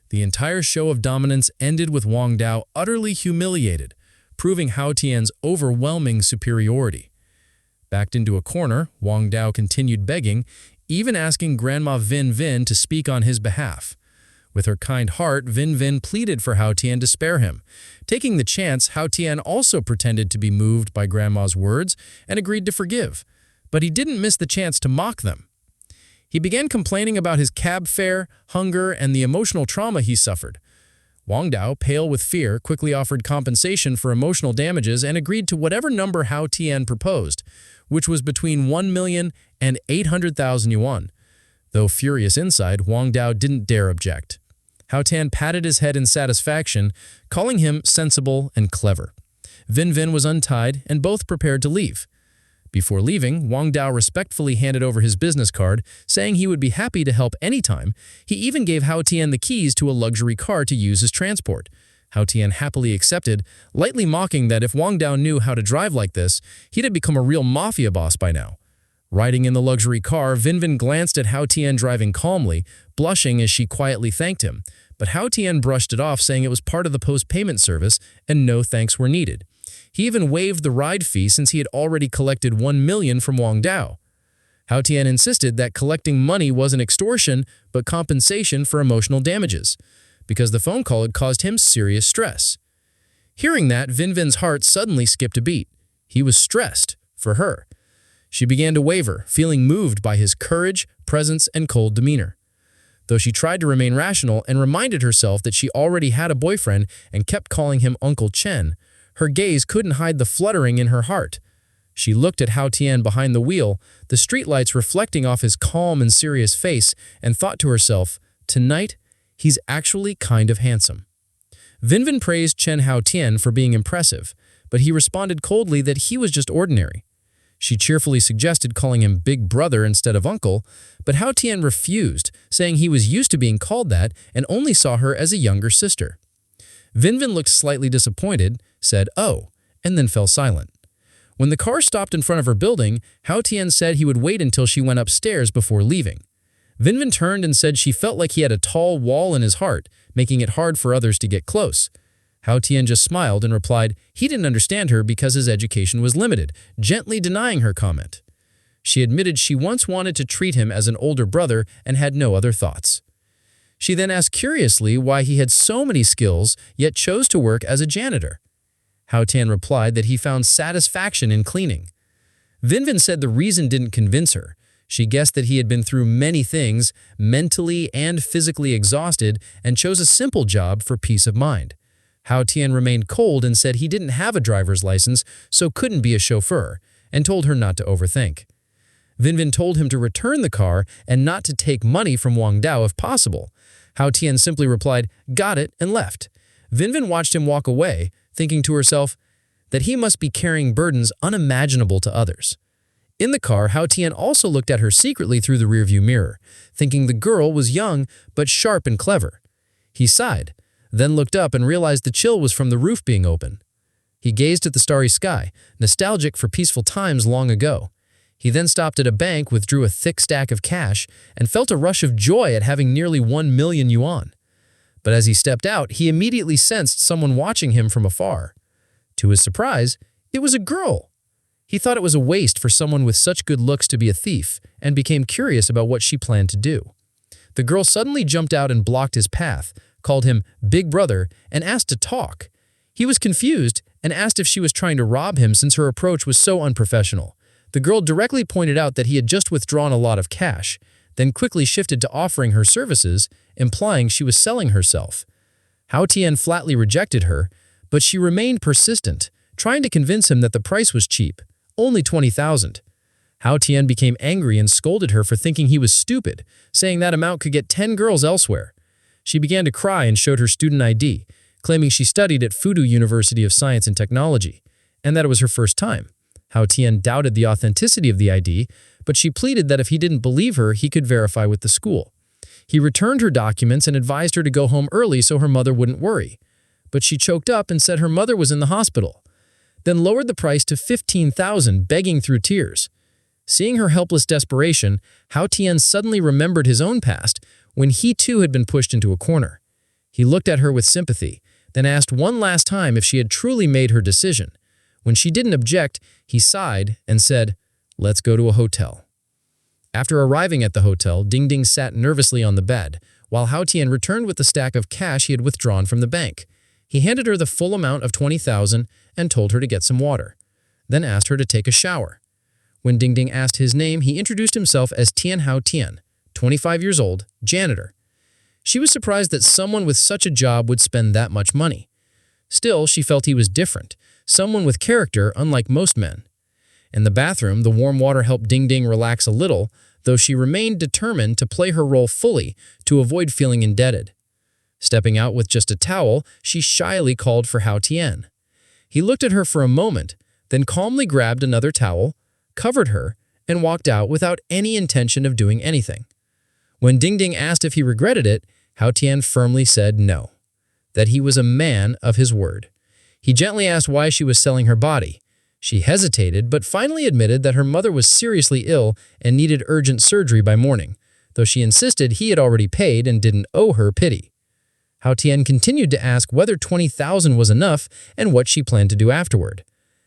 The entire show of dominance ended with Wang Dao utterly humiliated, proving Hao Tian's overwhelming superiority. Backed into a corner, Wang Dao continued begging, even asking Grandma Vin Vin to speak on his behalf. With her kind heart, Vin Vin pleaded for Hao Tian to spare him. Taking the chance, Hao Tian also pretended to be moved by Grandma's words and agreed to forgive. But he didn't miss the chance to mock them. He began complaining about his cab fare, hunger, and the emotional trauma he suffered. Wang Dao, pale with fear, quickly offered compensation for emotional damages and agreed to whatever number Hao Tian proposed, which was between 1 million and 800,000 yuan. Though furious inside, Wang Dao didn't dare object. Hao Tian patted his head in satisfaction, calling him sensible and clever. Vin Vin was untied, and both prepared to leave. Before leaving, Wang Dao respectfully handed over his business card, saying he would be happy to help anytime. He even gave Hao Tian the keys to a luxury car to use as transport. Hao Tian happily accepted, lightly mocking that if Wang Dao knew how to drive like this, he'd have become a real mafia boss by now. Riding in the luxury car, Vin Vin glanced at Hao Tian driving calmly, blushing as she quietly thanked him. But Hao Tian brushed it off, saying it was part of the post-payment service and no thanks were needed. He even waived the ride fee since he had already collected 1 million from Wang Dao. Hao Tian insisted that collecting money wasn't extortion, but compensation for emotional damages, because the phone call had caused him serious stress. Hearing that, Vin Vin's heart suddenly skipped a beat. He was stressed for her. She began to waver, feeling moved by his courage, presence, and cold demeanor. Though she tried to remain rational and reminded herself that she already had a boyfriend and kept calling him Uncle Chen, her gaze couldn't hide the fluttering in her heart. She looked at Hao Tian behind the wheel, the streetlights reflecting off his calm and serious face, and thought to herself, tonight, he's actually kind of handsome. Vin Vin praised Chen Hao Tian for being impressive, but he responded coldly that he was just ordinary. She cheerfully suggested calling him Big Brother instead of Uncle, but Hao Tian refused, saying he was used to being called that and only saw her as a younger sister. Vin Vin looked slightly disappointed, said, "Oh," and then fell silent. When the car stopped in front of her building, Hao Tian said he would wait until she went upstairs before leaving. Vin Vin turned and said she felt like he had a tall wall in his heart, making it hard for others to get close. Hao Tian just smiled and replied he didn't understand her because his education was limited, gently denying her comment. She admitted she once wanted to treat him as an older brother and had no other thoughts. She then asked curiously why he had so many skills yet chose to work as a janitor. Hao Tian replied that he found satisfaction in cleaning. Vin Vin said the reason didn't convince her. She guessed that he had been through many things, mentally and physically exhausted, and chose a simple job for peace of mind. Hao Tian remained cold and said he didn't have a driver's license, so couldn't be a chauffeur, and told her not to overthink. Vin Vin told him to return the car and not to take money from Wang Dao if possible. Hao Tian simply replied, "Got it," and left. Vin Vin watched him walk away, thinking to herself that he must be carrying burdens unimaginable to others. In the car, Hao Tian also looked at her secretly through the rearview mirror, thinking the girl was young but sharp and clever. He sighed, then looked up and realized the chill was from the roof being open. He gazed at the starry sky, nostalgic for peaceful times long ago. He then stopped at a bank, withdrew a thick stack of cash, and felt a rush of joy at having nearly 1 million yuan. But as he stepped out, he immediately sensed someone watching him from afar. To his surprise, it was a girl. He thought it was a waste for someone with such good looks to be a thief and became curious about what she planned to do. The girl suddenly jumped out and blocked his path, called him Big Brother, and asked to talk. He was confused and asked if she was trying to rob him since her approach was so unprofessional. The girl directly pointed out that he had just withdrawn a lot of cash, then quickly shifted to offering her services, implying she was selling herself. Hao Tian flatly rejected her, but she remained persistent, trying to convince him that the price was cheap, only 20,000. Hao Tian became angry and scolded her for thinking he was stupid, saying that amount could get 10 girls elsewhere. She began to cry and showed her student ID, claiming she studied at Fudu University of Science and Technology, and that it was her first time. Hao Tian doubted the authenticity of the ID, but she pleaded that if he didn't believe her, he could verify with the school. He returned her documents and advised her to go home early so her mother wouldn't worry. But she choked up and said her mother was in the hospital, then lowered the price to 15,000, begging through tears. Seeing her helpless desperation, Hao Tian suddenly remembered his own past when he too had been pushed into a corner. He looked at her with sympathy, then asked one last time if she had truly made her decision. When she didn't object, he sighed and said, "Let's go to a hotel." After arriving at the hotel, Ding Ding sat nervously on the bed, while Hao Tian returned with the stack of cash he had withdrawn from the bank. He handed her the full amount of 20,000 and told her to get some water, then asked her to take a shower. When Ding Ding asked his name, he introduced himself as Tian Hao Tian, 25 years old, janitor. She was surprised that someone with such a job would spend that much money. Still, she felt he was different, someone with character unlike most men. In the bathroom, the warm water helped Ding Ding relax a little, though she remained determined to play her role fully to avoid feeling indebted. Stepping out with just a towel, she shyly called for Hao Tian. He looked at her for a moment, then calmly grabbed another towel, covered her, and walked out without any intention of doing anything. When Ding Ding asked if he regretted it, Hao Tian firmly said no, that he was a man of his word. He gently asked why she was selling her body. She hesitated, but finally admitted that her mother was seriously ill and needed urgent surgery by morning, though she insisted he had already paid and didn't owe her pity. Hao Tian continued to ask whether 20,000 was enough and what she planned to do afterward.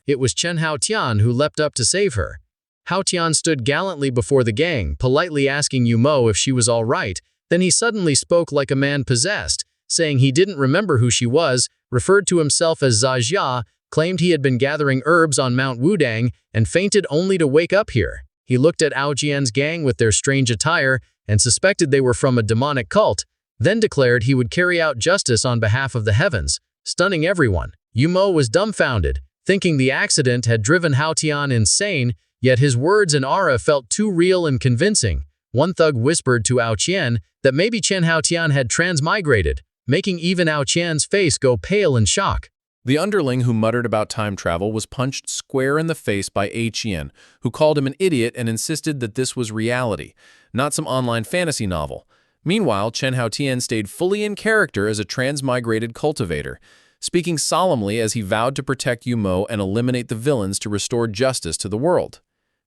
It was Chen Hao Tian who leapt up to save her. Hao Tian stood gallantly before the gang, politely asking Yumo if she was all right. Then he suddenly spoke like a man possessed, saying he didn't remember who she was, referred to himself as Zajia, claimed he had been gathering herbs on Mount Wudang, and fainted only to wake up here. He looked at Ao Jian's gang with their strange attire and suspected they were from a demonic cult, then declared he would carry out justice on behalf of the heavens, stunning everyone. Yumo was dumbfounded, thinking the accident had driven Hao Tian insane, yet his words and aura felt too real and convincing. One thug whispered to Ao Qian that maybe Chen Hao Tian had transmigrated, making even Ao Qian's face go pale in shock. The underling who muttered about time travel was punched square in the face by A. Qian, who called him an idiot and insisted that this was reality, not some online fantasy novel. Meanwhile, Chen Hao Tian stayed fully in character as a transmigrated cultivator, speaking solemnly as he vowed to protect Yumo and eliminate the villains to restore justice to the world.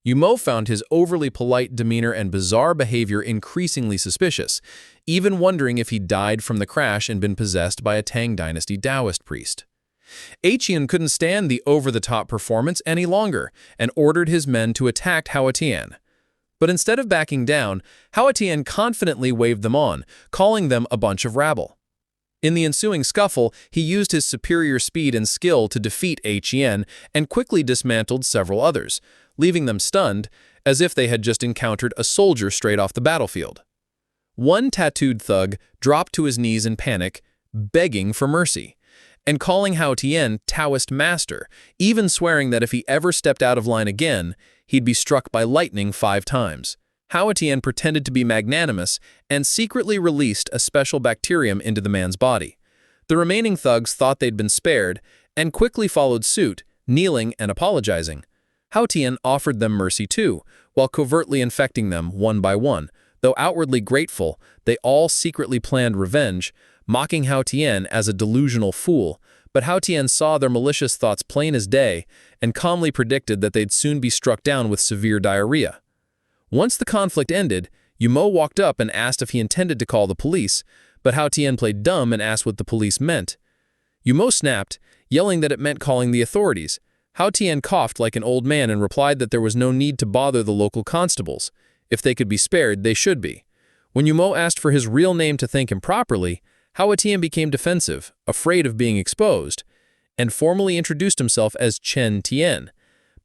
Yumo found his overly polite demeanor and bizarre behavior increasingly suspicious, even wondering if he died from the crash and been possessed by a Tang Dynasty Taoist priest. Aqian couldn't stand the over-the-top performance any longer and ordered his men to attack Hao Tian. But instead of backing down, Hao Tian confidently waved them on, calling them a bunch of rabble. In the ensuing scuffle, he used his superior speed and skill to defeat Aqian and quickly dismantled several others, leaving them stunned, as if they had just encountered a soldier straight off the battlefield. One tattooed thug dropped to his knees in panic, begging for mercy, and calling Hao Tian Taoist master, even swearing that if he ever stepped out of line again, he'd be struck by lightning 5 times. Hao Tian pretended to be magnanimous and secretly released a special bacterium into the man's body. The remaining thugs thought they'd been spared and quickly followed suit, kneeling and apologizing. Hao Tian offered them mercy too, while covertly infecting them one by one. Though outwardly grateful, they all secretly planned revenge, mocking Hao Tian as a delusional fool. But Hao Tian saw their malicious thoughts plain as day and calmly predicted that they'd soon be struck down with severe diarrhea. Once the conflict ended, Yumo walked up and asked if he intended to call the police, but Hao Tian played dumb and asked what the police meant. Yumo snapped, yelling that it meant calling the authorities. Hao Tian coughed like an old man and replied that there was no need to bother the local constables. If they could be spared, they should be. When Yumo asked for his real name to thank him properly, Hao Tian became defensive, afraid of being exposed, and formally introduced himself as Chen Tian.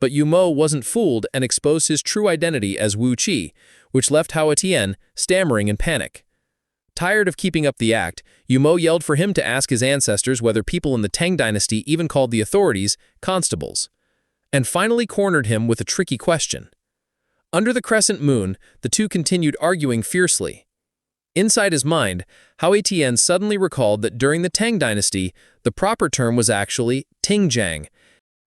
But Yumo wasn't fooled and exposed his true identity as Wu Qi, which left Hao Tian stammering in panic. Tired of keeping up the act, Yumo yelled for him to ask his ancestors whether people in the Tang dynasty even called the authorities constables, and finally cornered him with a tricky question. Under the crescent moon, the two continued arguing fiercely. Inside his mind, Hao Tian suddenly recalled that during the Tang dynasty, the proper term was actually Tingjiang.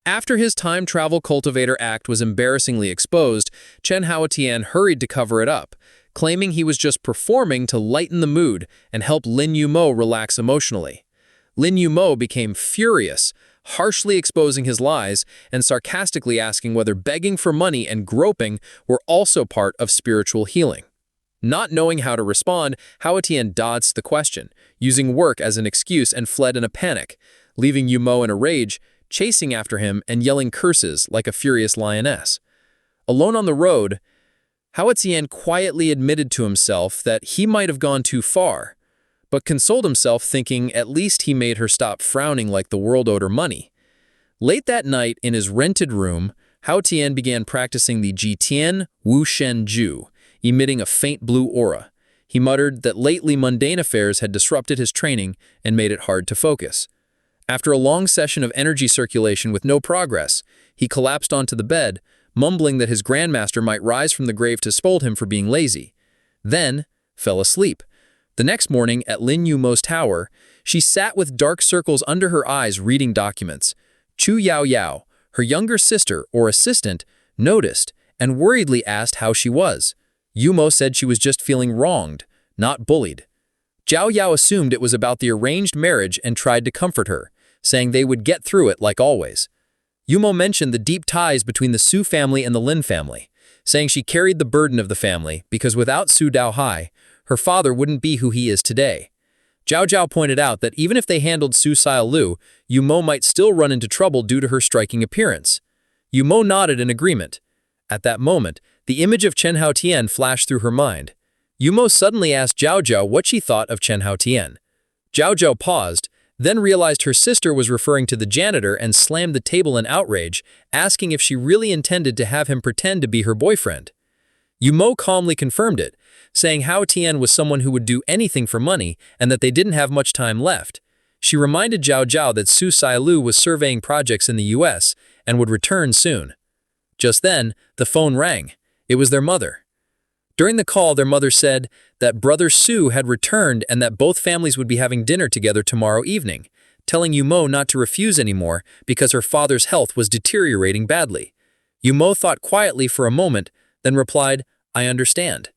After his time travel cultivator act was embarrassingly exposed, Chen Hao Tian hurried to cover it up, claiming he was just performing to lighten the mood and help Lin Yumo relax emotionally. Lin Yumo became furious, harshly exposing his lies and sarcastically asking whether begging for money and groping were also part of spiritual healing. Not knowing how to respond, Hao Tian dodged the question, using work as an excuse and fled in a panic, leaving Yumo in a rage, chasing after him and yelling curses like a furious lioness. Alone on the road, Hao Tian quietly admitted to himself that he might have gone too far, but consoled himself thinking at least he made her stop frowning like the world owed her money. Late that night in his rented room, Hao Tian began practicing the Jitian Wu Shen Ju, emitting a faint blue aura. He muttered that lately mundane affairs had disrupted his training and made it hard to focus. After a long session of energy circulation with no progress, he collapsed onto the bed, mumbling that his grandmaster might rise from the grave to scold him for being lazy. Then, fell asleep. The next morning, at Lin Yumo's tower, she sat with dark circles under her eyes reading documents. Chu Yao Yao, her younger sister or assistant, noticed and worriedly asked how she was. Yumo said she was just feeling wronged, not bullied. Zhao Yao assumed it was about the arranged marriage and tried to comfort her, saying they would get through it like always. Yumo mentioned the deep ties between the Su family and the Lin family, saying she carried the burden of the family because without Su Daohai, her father wouldn't be who he is today. Zhao Zhao pointed out that even if they handled Su Xiaolu, Yumo might still run into trouble due to her striking appearance. Yumo nodded in agreement. At that moment, the image of Chen Hao Tian flashed through her mind. Yumo suddenly asked Zhao Zhao what she thought of Chen Hao Tian. Zhao Zhao paused, then realized her sister was referring to the janitor and slammed the table in outrage, asking if she really intended to have him pretend to be her boyfriend. Yumo calmly confirmed it, saying Hao Tian was someone who would do anything for money and that they didn't have much time left. She reminded Zhao Zhao that Su Xiaolu was surveying projects in the US and would return soon. Just then, the phone rang. It was their mother. During the call, their mother said that brother Su had returned and that both families would be having dinner together tomorrow evening, telling Yumo not to refuse anymore because her father's health was deteriorating badly. Yumo thought quietly for a moment, then replied, "I understand."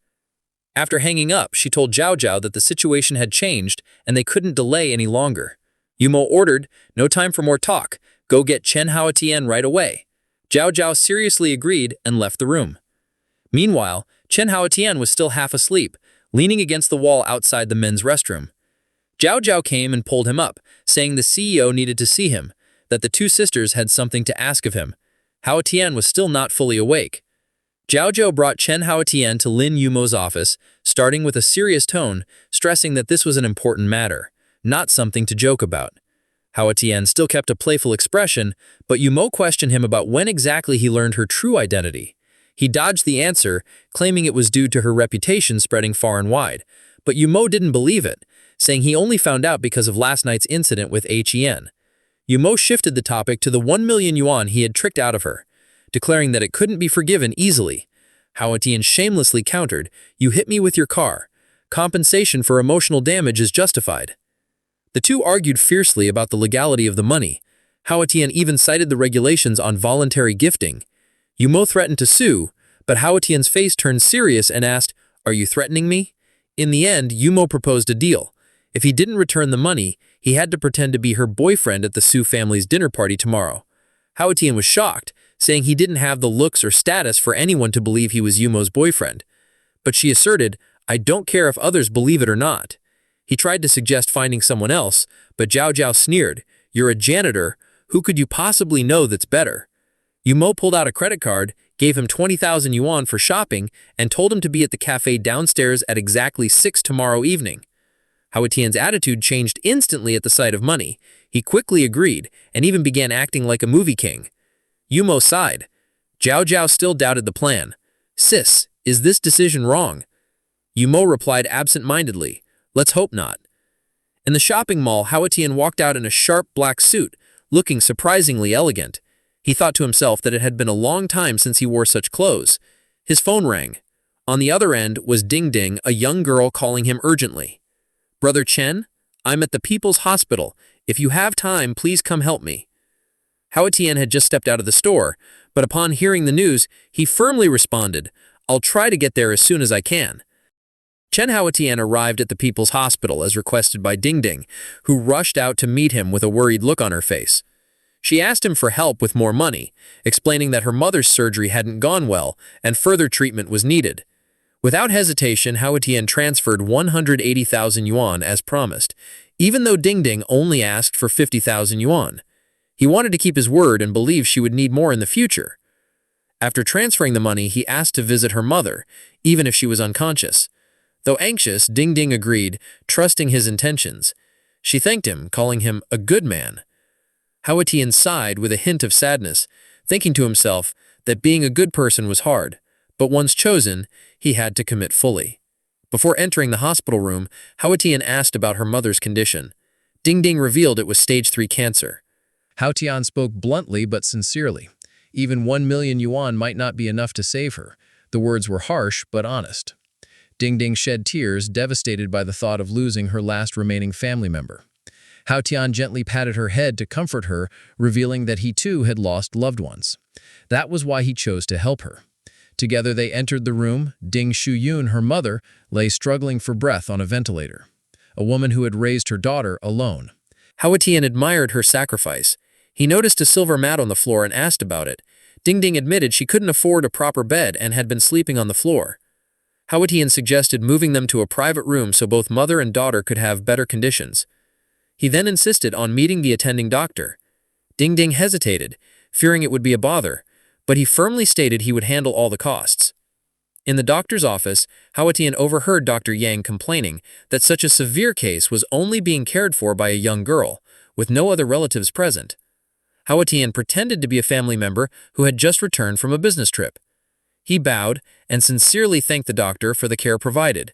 After hanging up, she told Zhao Zhao that the situation had changed and they couldn't delay any longer. Yumo ordered, "No time for more talk. Go get Chen Hao Tian right away." Zhao Zhao seriously agreed and left the room. Meanwhile, Chen Hao Tian was still half asleep, leaning against the wall outside the men's restroom. Zhao Zhao came and pulled him up, saying the CEO needed to see him, that the two sisters had something to ask of him. Hao Tian was still not fully awake. Zhao Zhao brought Chen Hao Tian to Lin Yumo's office, starting with a serious tone, stressing that this was an important matter, not something to joke about. Hao Tian still kept a playful expression, but Yumo questioned him about when exactly he learned her true identity. He dodged the answer, claiming it was due to her reputation spreading far and wide, but Yumo didn't believe it, saying he only found out because of last night's incident with Chen. Yumo shifted the topic to the 1 million yuan he had tricked out of her, declaring that it couldn't be forgiven easily. Hao Tian shamelessly countered, "You hit me with your car. Compensation for emotional damage is justified." The two argued fiercely about the legality of the money. Hao Tian even cited the regulations on voluntary gifting. Yumo threatened to sue, but Hao Tian's face turned serious and asked, "Are you threatening me?" In the end, Yumo proposed a deal. If he didn't return the money, he had to pretend to be her boyfriend at the Su family's dinner party tomorrow. Hao Tian was shocked, saying he didn't have the looks or status for anyone to believe he was Yumo's boyfriend. But she asserted, "I don't care if others believe it or not." He tried to suggest finding someone else, but Zhao Zhao sneered, "You're a janitor. Who could you possibly know that's better?" Yumo pulled out a credit card, gave him 20,000 yuan for shopping, and told him to be at the cafe downstairs at exactly 6 tomorrow evening. Hao Tian's attitude changed instantly at the sight of money. He quickly agreed, and even began acting like a movie king. Yumo sighed. Zhao Zhao still doubted the plan. "Sis, is this decision wrong?" Yumo replied absent-mindedly, "Let's hope not." In the shopping mall, Hao Tian walked out in a sharp black suit, looking surprisingly elegant. He thought to himself that it had been a long time since he wore such clothes. His phone rang. On the other end was Ding Ding, a young girl calling him urgently. "Brother Chen, I'm at the People's Hospital. If you have time, please come help me." Hao Tian had just stepped out of the store, but upon hearing the news, he firmly responded, "I'll try to get there as soon as I can." Chen Hao Tian arrived at the People's Hospital as requested by Ding Ding, who rushed out to meet him with a worried look on her face. She asked him for help with more money, explaining that her mother's surgery hadn't gone well and further treatment was needed. Without hesitation, Hao Tian transferred 180,000 yuan as promised, even though Ding Ding only asked for 50,000 yuan. He wanted to keep his word and believed she would need more in the future. After transferring the money, he asked to visit her mother, even if she was unconscious. Though anxious, Ding Ding agreed, trusting his intentions. She thanked him, calling him a good man. Hao Tian sighed with a hint of sadness, thinking to himself that being a good person was hard, but once chosen, he had to commit fully. Before entering the hospital room, Hao Tian asked about her mother's condition. Ding Ding revealed it was stage 3 cancer. Hao Tian spoke bluntly but sincerely. Even 1 million yuan might not be enough to save her. The words were harsh but honest. Ding Ding shed tears, devastated by the thought of losing her last remaining family member. Hao Tian gently patted her head to comfort her, revealing that he too had lost loved ones. That was why he chose to help her. Together they entered the room. Ding Shuyun, her mother, lay struggling for breath on a ventilator. A woman who had raised her daughter alone. Hao Tian admired her sacrifice. He noticed a silver mat on the floor and asked about it. Ding Ding admitted she couldn't afford a proper bed and had been sleeping on the floor. Hao Tian suggested moving them to a private room so both mother and daughter could have better conditions. He then insisted on meeting the attending doctor. Ding Ding hesitated, fearing it would be a bother, but he firmly stated he would handle all the costs. In the doctor's office, Hao Tian overheard Dr. Yang complaining that such a severe case was only being cared for by a young girl, with no other relatives present. Hao Tian pretended to be a family member who had just returned from a business trip. He bowed and sincerely thanked the doctor for the care provided.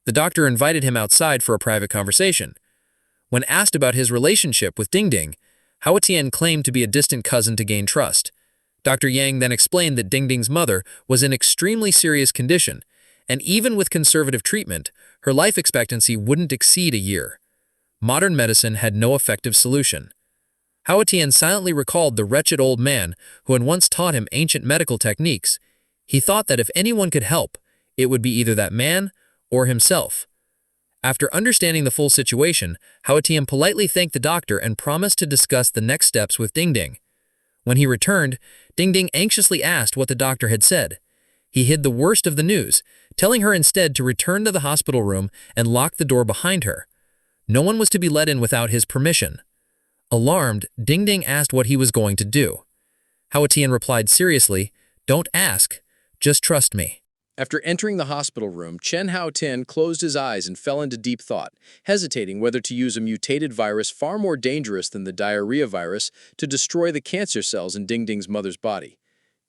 The doctor invited him outside for a private conversation. When asked about his relationship with Ding Ding, Hao Tian claimed to be a distant cousin to gain trust. Dr. Yang then explained that Ding Ding's mother was in extremely serious condition, and even with conservative treatment, her life expectancy wouldn't exceed a year. Modern medicine had no effective solution. Hao Tian silently recalled the wretched old man who had once taught him ancient medical techniques. He thought that if anyone could help, it would be either that man or himself. After understanding the full situation, Hao Tian politely thanked the doctor and promised to discuss the next steps with Ding Ding. When he returned, Ding Ding anxiously asked what the doctor had said. He hid the worst of the news, telling her instead to return to the hospital room and lock the door behind her. No one was to be let in without his permission. Alarmed, Ding Ding asked what he was going to do. Hao Tian replied seriously, "Don't ask, just trust me." After entering the hospital room, Chen Hao Tian closed his eyes and fell into deep thought, hesitating whether to use a mutated virus far more dangerous than the diarrhea virus to destroy the cancer cells in Ding Ding's mother's body.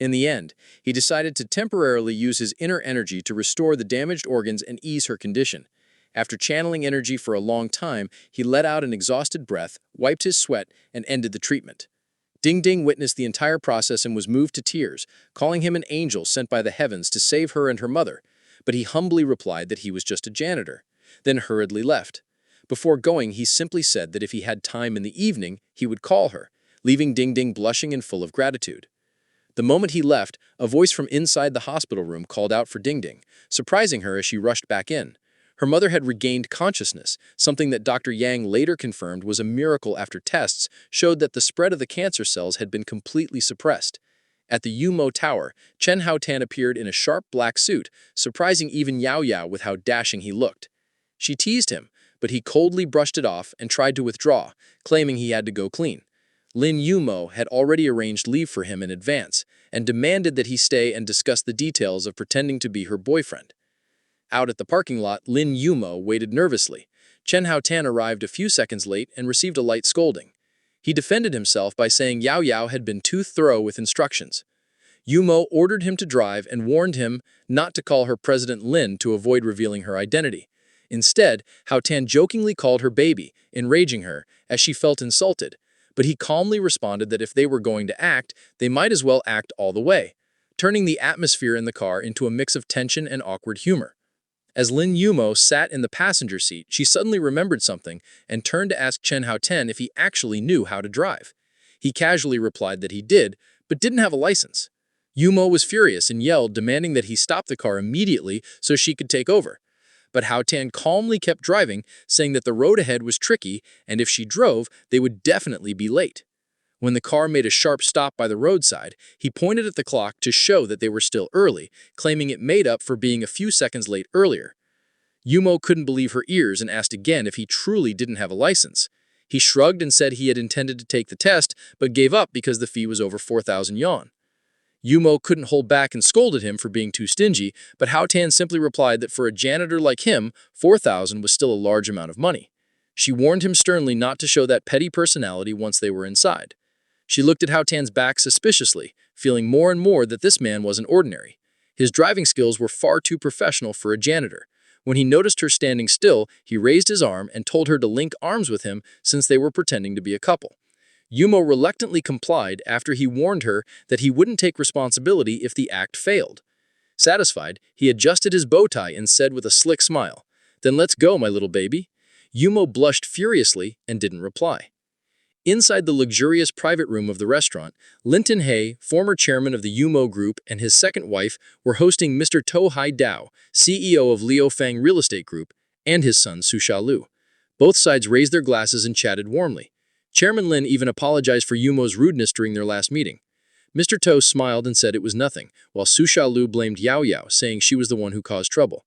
In the end, he decided to temporarily use his inner energy to restore the damaged organs and ease her condition. After channeling energy for a long time, he let out an exhausted breath, wiped his sweat, and ended the treatment. Ding Ding witnessed the entire process and was moved to tears, calling him an angel sent by the heavens to save her and her mother, but he humbly replied that he was just a janitor, then hurriedly left. Before going, he simply said that if he had time in the evening, he would call her, leaving Ding Ding blushing and full of gratitude. The moment he left, a voice from inside the hospital room called out for Ding Ding, surprising her as she rushed back in. Her mother had regained consciousness, something that Dr. Yang later confirmed was a miracle after tests showed that the spread of the cancer cells had been completely suppressed. At the Yumo Tower, Chen Haotan appeared in a sharp black suit, surprising even Yao Yao with how dashing he looked. She teased him, but he coldly brushed it off and tried to withdraw, claiming he had to go clean. Lin Yumo had already arranged leave for him in advance and demanded that he stay and discuss the details of pretending to be her boyfriend. Out at the parking lot, Lin Yumo waited nervously. Chen Haotan arrived a few seconds late and received a light scolding. He defended himself by saying Yao Yao had been too thorough with instructions. Yumo ordered him to drive and warned him not to call her President Lin to avoid revealing her identity. Instead, Haotan jokingly called her baby, enraging her, as she felt insulted. But he calmly responded that if they were going to act, they might as well act all the way, turning the atmosphere in the car into a mix of tension and awkward humor. As Lin Yumo sat in the passenger seat, she suddenly remembered something and turned to ask Chen Haoten if he actually knew how to drive. He casually replied that he did, but didn't have a license. Yumo was furious and yelled, demanding that he stop the car immediately so she could take over. But Haotan calmly kept driving, saying that the road ahead was tricky, and if she drove, they would definitely be late. When the car made a sharp stop by the roadside, he pointed at the clock to show that they were still early, claiming it made up for being a few seconds late earlier. Yumo couldn't believe her ears and asked again if he truly didn't have a license. He shrugged and said he had intended to take the test, but gave up because the fee was over 4,000 yuan. Yumo couldn't hold back and scolded him for being too stingy, but Haotan simply replied that for a janitor like him, 4,000 was still a large amount of money. She warned him sternly not to show that petty personality once they were inside. She looked at Haotan's back suspiciously, feeling more and more that this man wasn't ordinary. His driving skills were far too professional for a janitor. When he noticed her standing still, he raised his arm and told her to link arms with him since they were pretending to be a couple. Yumo reluctantly complied after he warned her that he wouldn't take responsibility if the act failed. Satisfied, he adjusted his bow tie and said with a slick smile, "Then let's go, my little baby." Yumo blushed furiously and didn't reply. Inside the luxurious private room of the restaurant, Linton He, former chairman of the Yumo Group, and his second wife were hosting Mr. To Hai Dao, CEO of Liu Fang Real Estate Group, and his son Su Xiaolu. Both sides raised their glasses and chatted warmly. Chairman Lin even apologized for Yumo's rudeness during their last meeting. Mr. To smiled and said it was nothing, while Su Xiaolu blamed Yao Yao, saying she was the one who caused trouble.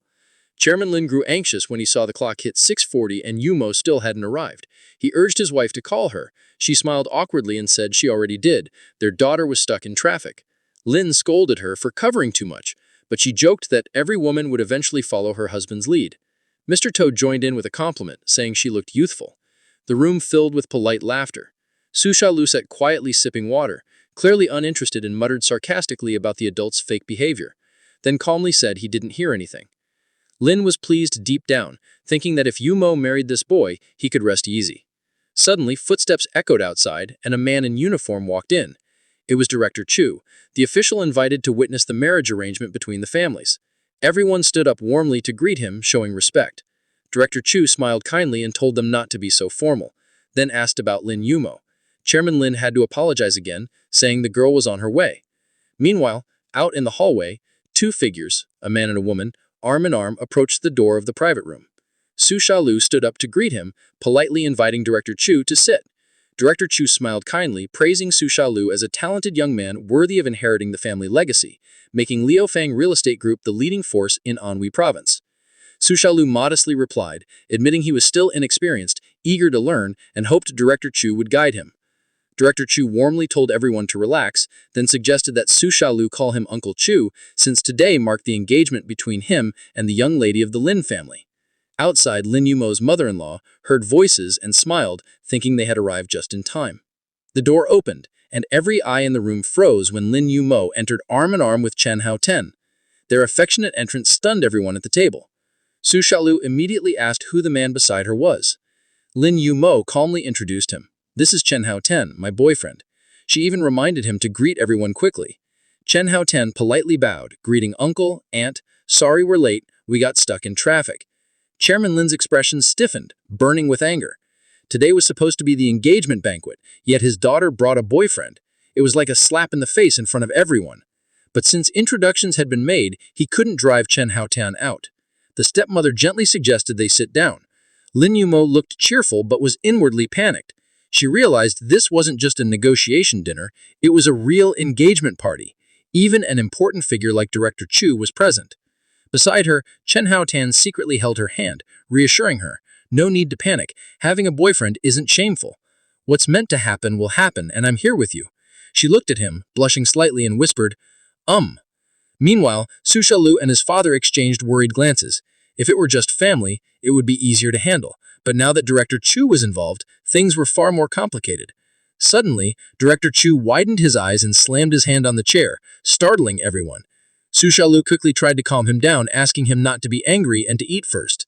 Chairman Lin grew anxious when he saw the clock hit 6:40 and Yumo still hadn't arrived. He urged his wife to call her. She smiled awkwardly and said she already did. Their daughter was stuck in traffic. Lin scolded her for covering too much, but she joked that every woman would eventually follow her husband's lead. Mr. To joined in with a compliment, saying she looked youthful. The room filled with polite laughter. Su Xiaolu sat quietly sipping water, clearly uninterested, and muttered sarcastically about the adult's fake behavior, then calmly said he didn't hear anything. Lin was pleased deep down, thinking that if Yumo married this boy, he could rest easy. Suddenly, footsteps echoed outside, and a man in uniform walked in. It was Director Chu, the official invited to witness the marriage arrangement between the families. Everyone stood up warmly to greet him, showing respect. Director Chu smiled kindly and told them not to be so formal, then asked about Lin Yumo. Chairman Lin had to apologize again, saying the girl was on her way. Meanwhile, out in the hallway, two figures, a man and a woman, arm in arm, approached the door of the private room. Su Xiaolu stood up to greet him, politely inviting Director Chu to sit. Director Chu smiled kindly, praising Su Xiaolu as a talented young man worthy of inheriting the family legacy, making Liu Fang Real Estate Group the leading force in Anhui Province. Su Xiaolu modestly replied, admitting he was still inexperienced, eager to learn, and hoped Director Chu would guide him. Director Chu warmly told everyone to relax, then suggested that Su Xiaolu call him Uncle Chu, since today marked the engagement between him and the young lady of the Lin family. Outside, Lin Yumo's mother-in-law heard voices and smiled, thinking they had arrived just in time. The door opened, and every eye in the room froze when Lin Yumo entered arm in arm with Chen Haoten. Their affectionate entrance stunned everyone at the table. Su Xiaolu immediately asked who the man beside her was. Lin Yumo calmly introduced him. "This is Chen Haoten, my boyfriend." She even reminded him to greet everyone quickly. Chen Haoten politely bowed, greeting uncle, aunt, "Sorry we're late, we got stuck in traffic." Chairman Lin's expression stiffened, burning with anger. Today was supposed to be the engagement banquet, yet his daughter brought a boyfriend. It was like a slap in the face in front of everyone. But since introductions had been made, he couldn't drive Chen Haoten out. The stepmother gently suggested they sit down. Lin Yumo looked cheerful but was inwardly panicked. She realized this wasn't just a negotiation dinner, it was a real engagement party. Even an important figure like Director Chu was present. Beside her, Chen Haotan secretly held her hand, reassuring her, "No need to panic, having a boyfriend isn't shameful." What's meant to happen will happen, and I'm here with you. She looked at him, blushing slightly, and whispered, Meanwhile, Su Xiaolu and his father exchanged worried glances. If it were just family, it would be easier to handle. But now that Director Chu was involved, things were far more complicated. Suddenly, Director Chu widened his eyes and slammed his hand on the chair, startling everyone. Su Xiaolu quickly tried to calm him down, asking him not to be angry and to eat first.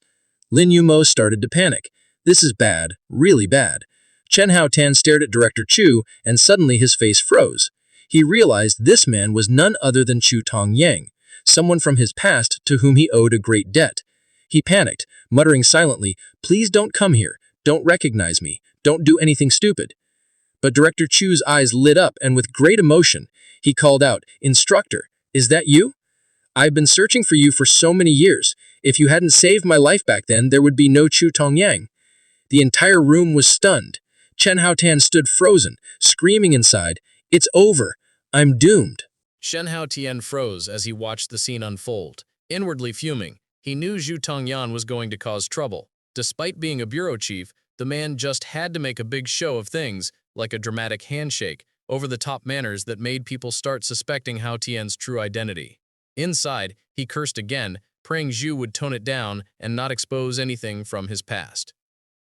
Lin Yumo started to panic. This is bad, really bad. Chen Haotan stared at Director Chu, and suddenly his face froze. He realized this man was none other than Chu Tongyang, someone from his past to whom he owed a great debt. He panicked, muttering silently, "Please don't come here. Don't recognize me. Don't do anything stupid." But Director Chu's eyes lit up, and with great emotion, he called out, "Instructor, is that you? I've been searching for you for so many years. If you hadn't saved my life back then, there would be no Chu Tongyang." The entire room was stunned. Chen Haotan stood frozen, screaming inside, "It's over. I'm doomed." Shen Haotian froze as he watched the scene unfold. Inwardly fuming, he knew Zhu Tongyan was going to cause trouble. Despite being a bureau chief, the man just had to make a big show of things, like a dramatic handshake, over-the-top manners that made people start suspecting Hao Tian's true identity. Inside, he cursed again, praying Zhu would tone it down and not expose anything from his past.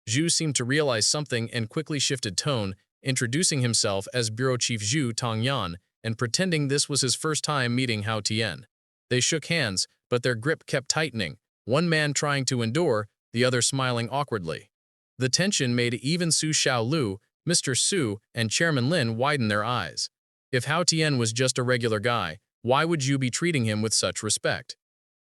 Zhu seemed to realize something and quickly shifted tone, introducing himself as Bureau Chief Zhu Tongyan and pretending this was his first time meeting Hao Tian. They shook hands, but their grip kept tightening, one man trying to endure, the other smiling awkwardly. The tension made even Su Xiaolu, Mr. Su, and Chairman Lin widen their eyes. If Hao Tian was just a regular guy, why would Zhu be treating him with such respect?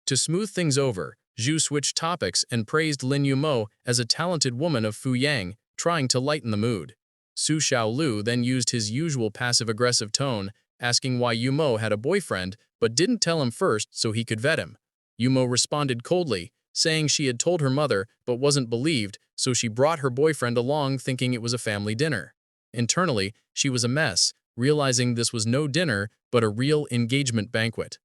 To smooth things over, Zhu switched topics and praised Lin Yumo as a talented woman of Fuyang, trying to lighten the mood. Su Xiaolu then used his usual passive-aggressive tone, asking why Yumo had a boyfriend but didn't tell him first so he could vet him. Yumo responded coldly, saying she had told her mother but wasn't believed, so she brought her boyfriend along thinking it was a family dinner. Internally, she was a mess, realizing this was no dinner but a real engagement banquet.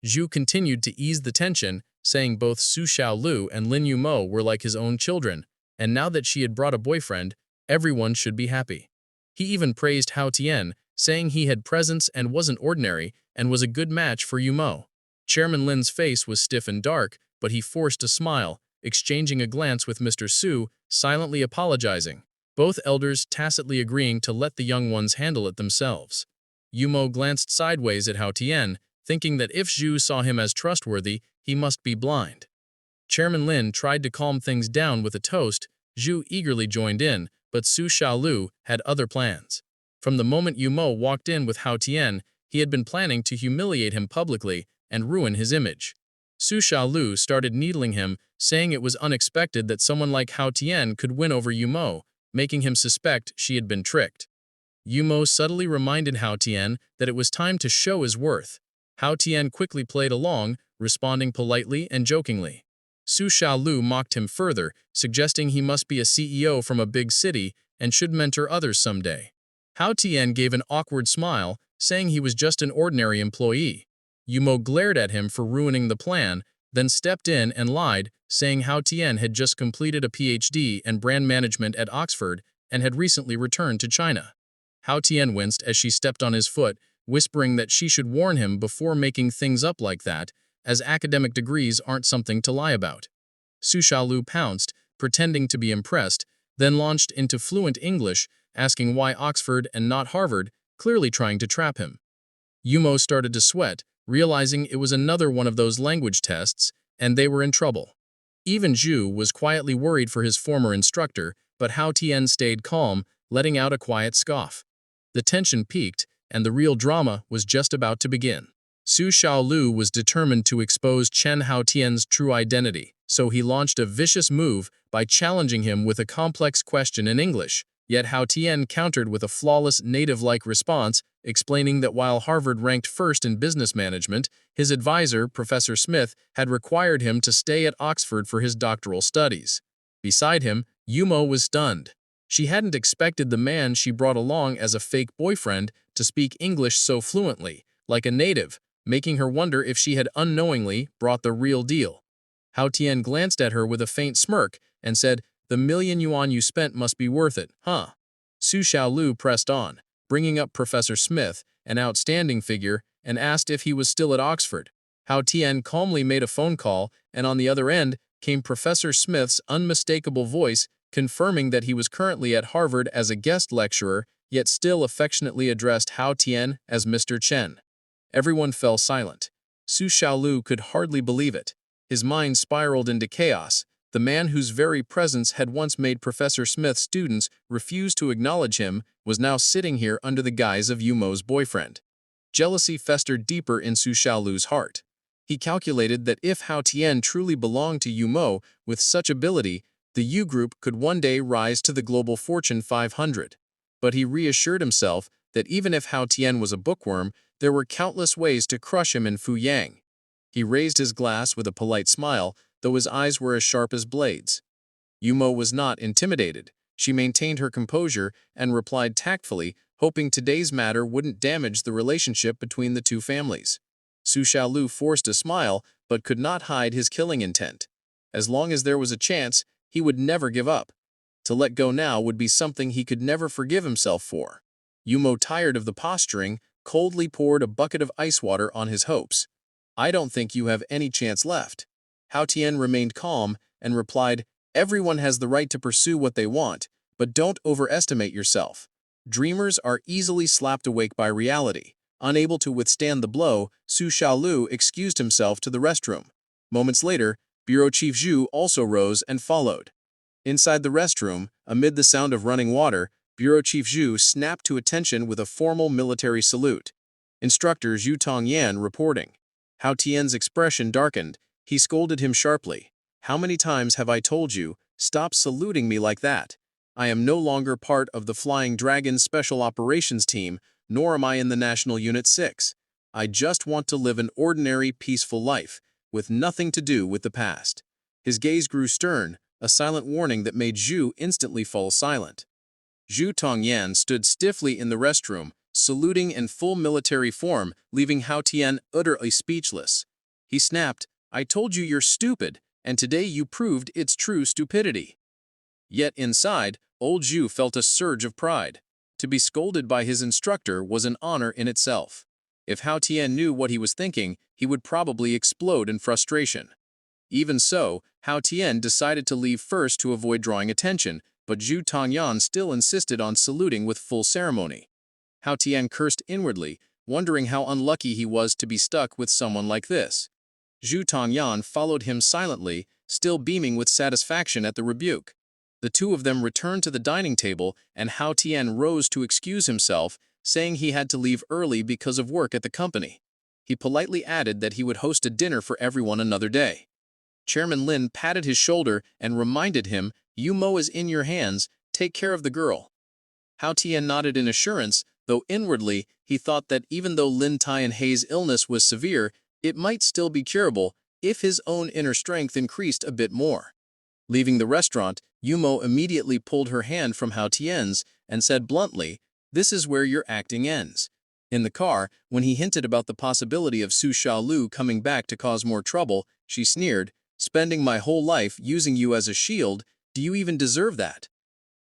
Zhu continued to ease the tension, saying both Su Xiaolu and Lin Yumo were like his own children, and now that she had brought a boyfriend, everyone should be happy. He even praised Hao Tian, saying he had presence and wasn't ordinary and was a good match for Yumo. Chairman Lin's face was stiff and dark, but he forced a smile, exchanging a glance with Mr. Su, silently apologizing, both elders tacitly agreeing to let the young ones handle it themselves. Yumo glanced sideways at Hao Tian, thinking that if Zhu saw him as trustworthy, he must be blind. Chairman Lin tried to calm things down with a toast. Zhu eagerly joined in, but Su Xiaolu had other plans. From the moment Yumo walked in with Hao Tian, he had been planning to humiliate him publicly and ruin his image. Su Xiaolu started needling him, saying it was unexpected that someone like Hao Tian could win over Yumo, making him suspect she had been tricked. Yumo subtly reminded Hao Tian that it was time to show his worth. Hao Tian quickly played along, responding politely and jokingly. Su Xiaolu mocked him further, suggesting he must be a CEO from a big city and should mentor others someday. Hao Tian gave an awkward smile, saying he was just an ordinary employee. Yumo glared at him for ruining the plan, then stepped in and lied, saying Hao Tian had just completed a PhD in brand management at Oxford and had recently returned to China. Hao Tian winced as she stepped on his foot, whispering that she should warn him before making things up like that, as academic degrees aren't something to lie about. Su Xiaolu pounced, pretending to be impressed, then launched into fluent English, asking why Oxford and not Harvard, clearly trying to trap him. Yumo started to sweat, realizing it was another one of those language tests, and they were in trouble. Even Zhu was quietly worried for his former instructor, but Hao Tian stayed calm, letting out a quiet scoff. The tension peaked, and the real drama was just about to begin. Su Xiaolu was determined to expose Chen Haotian's true identity, so he launched a vicious move by challenging him with a complex question in English. Yet Hao Tian countered with a flawless native-like response, explaining that while Harvard ranked first in business management, his advisor, Professor Smith, had required him to stay at Oxford for his doctoral studies. Beside him, Yumo was stunned. She hadn't expected the man she brought along as a fake boyfriend to speak English so fluently, like a native, making her wonder if she had unknowingly brought the real deal. Hao Tian glanced at her with a faint smirk and said, "The million yuan you spent must be worth it, huh?" Su Xiaolu pressed on, bringing up Professor Smith, an outstanding figure, and asked if he was still at Oxford. Hao Tian calmly made a phone call, and on the other end came Professor Smith's unmistakable voice confirming that he was currently at Harvard as a guest lecturer, yet still affectionately addressed Hao Tian as Mr. Chen. Everyone fell silent. Su Xiaolu could hardly believe it. His mind spiraled into chaos. The man whose very presence had once made Professor Smith's students refuse to acknowledge him was now sitting here under the guise of Yumo's boyfriend. Jealousy festered deeper in Su Xiaolu's heart. He calculated that if Hao Tian truly belonged to Yumo with such ability, the U Group could one day rise to the global Fortune 500. But he reassured himself that even if Hao Tian was a bookworm, there were countless ways to crush him in Fuyang. He raised his glass with a polite smile, though his eyes were as sharp as blades. Yumo was not intimidated. She maintained her composure and replied tactfully, hoping today's matter wouldn't damage the relationship between the two families. Su Xiaolu forced a smile, but could not hide his killing intent. As long as there was a chance, he would never give up. To let go now would be something he could never forgive himself for. Yumo, tired of the posturing, coldly poured a bucket of ice water on his hopes. "I don't think you have any chance left." Hao Tian remained calm and replied, "Everyone has the right to pursue what they want, but don't overestimate yourself. Dreamers are easily slapped awake by reality." Unable to withstand the blow, Su Xiaolu excused himself to the restroom. Moments later, Bureau Chief Zhu also rose and followed. Inside the restroom, amid the sound of running water, Bureau Chief Zhu snapped to attention with a formal military salute. Instructor Zhu Tongyan reporting. Hao Tian's expression darkened. He scolded him sharply. "How many times have I told you, stop saluting me like that? I am no longer part of the Flying Dragon Special Operations Team, nor am I in the National Unit 6. I just want to live an ordinary, peaceful life, with nothing to do with the past." His gaze grew stern, a silent warning that made Zhu instantly fall silent. Zhu Tongyan stood stiffly in the restroom, saluting in full military form, leaving Hao Tian utterly speechless. He snapped, "I told you you're stupid, and today you proved its true stupidity." Yet inside, old Zhu felt a surge of pride. To be scolded by his instructor was an honor in itself. If Hao Tian knew what he was thinking, he would probably explode in frustration. Even so, Hao Tian decided to leave first to avoid drawing attention, but Zhu Tongyan still insisted on saluting with full ceremony. Hao Tian cursed inwardly, wondering how unlucky he was to be stuck with someone like this. Zhu Tongyan followed him silently, still beaming with satisfaction at the rebuke. The two of them returned to the dining table, and Hao Tian rose to excuse himself, saying he had to leave early because of work at the company. He politely added that he would host a dinner for everyone another day. Chairman Lin patted his shoulder and reminded him, "Yumo is in your hands, take care of the girl." Hao Tian nodded in assurance, though inwardly he thought that even though Lin Tianhei's illness was severe, it might still be curable if his own inner strength increased a bit more. Leaving the restaurant, Yumo immediately pulled her hand from Hao Tian's and said bluntly, "This is where your acting ends." In the car, when he hinted about the possibility of Su Xiaolu coming back to cause more trouble, she sneered, "Spending my whole life using you as a shield, do you even deserve that?"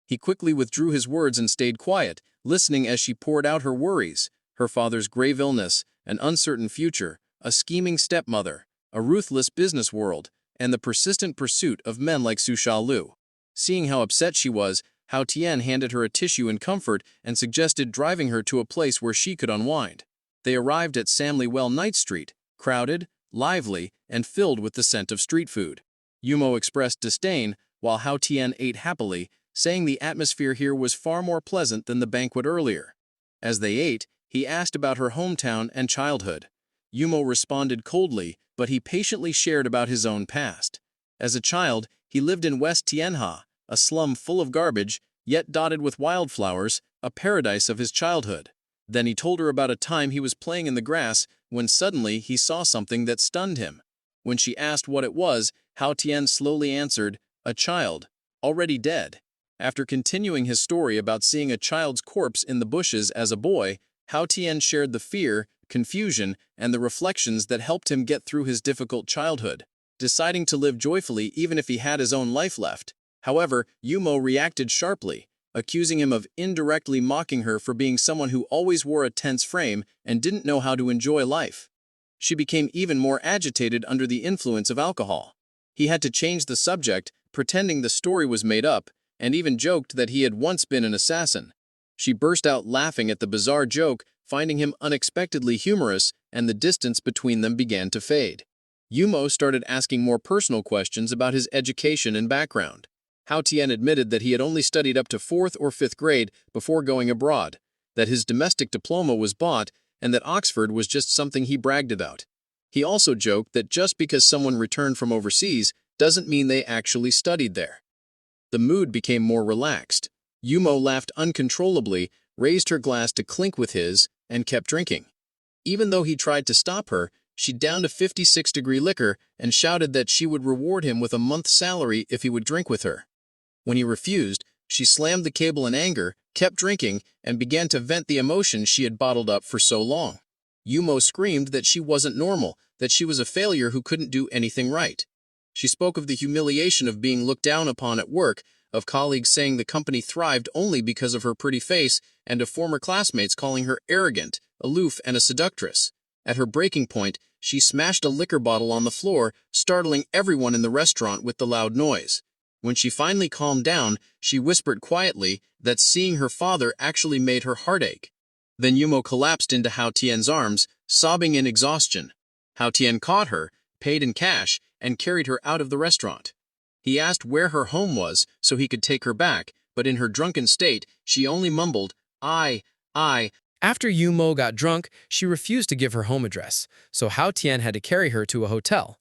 He quickly withdrew his words and stayed quiet, listening as she poured out her worries, her father's grave illness, an uncertain future, a scheming stepmother, a ruthless business world, and the persistent pursuit of men like Su Xiaolu. Seeing how upset she was, Hao Tian handed her a tissue in comfort and suggested driving her to a place where she could unwind. They arrived at Samley-Well Night Street, crowded, lively, and filled with the scent of street food. Yumo expressed disdain, while Hao Tian ate happily, saying the atmosphere here was far more pleasant than the banquet earlier. As they ate, he asked about her hometown and childhood. Yumo responded coldly, but he patiently shared about his own past. As a child, he lived in West Tianha, a slum full of garbage, yet dotted with wildflowers, a paradise of his childhood. Then he told her about a time he was playing in the grass when suddenly he saw something that stunned him. When she asked what it was, Hao Tian slowly answered, "A child, already dead." After continuing his story about seeing a child's corpse in the bushes as a boy, Hao Tian shared the fear, confusion, and the reflections that helped him get through his difficult childhood, deciding to live joyfully even if he had his own life left. However, Yumo reacted sharply. accusing him of indirectly mocking her for being someone who always wore a tense frame and didn't know how to enjoy life. She became even more agitated under the influence of alcohol. He had to change the subject, pretending the story was made up, and even joked that he had once been an assassin. She burst out laughing at the bizarre joke, finding him unexpectedly humorous, and the distance between them began to fade. Yumo started asking more personal questions about his education and background. Hao Tian admitted that he had only studied up to 4th or 5th grade before going abroad, that his domestic diploma was bought, and that Oxford was just something he bragged about. He also joked that just because someone returned from overseas doesn't mean they actually studied there. The mood became more relaxed. Yumo laughed uncontrollably, raised her glass to clink with his, and kept drinking. Even though he tried to stop her, she downed a 56-degree liquor and shouted that she would reward him with a month's salary if he would drink with her. When he refused, she slammed the cable in anger, kept drinking, and began to vent the emotions she had bottled up for so long. Yumo screamed that she wasn't normal, that she was a failure who couldn't do anything right. She spoke of the humiliation of being looked down upon at work, of colleagues saying the company thrived only because of her pretty face, and of former classmates calling her arrogant, aloof, and a seductress. At her breaking point, she smashed a liquor bottle on the floor, startling everyone in the restaurant with the loud noise. When she finally calmed down, she whispered quietly that seeing her father actually made her heart ache. Then Yumo collapsed into Hao Tian's arms, sobbing in exhaustion. Hao Tian caught her, paid in cash, and carried her out of the restaurant. He asked where her home was so he could take her back, but in her drunken state, she only mumbled, I. After Yumo got drunk, she refused to give her home address, so Hao Tian had to carry her to a hotel.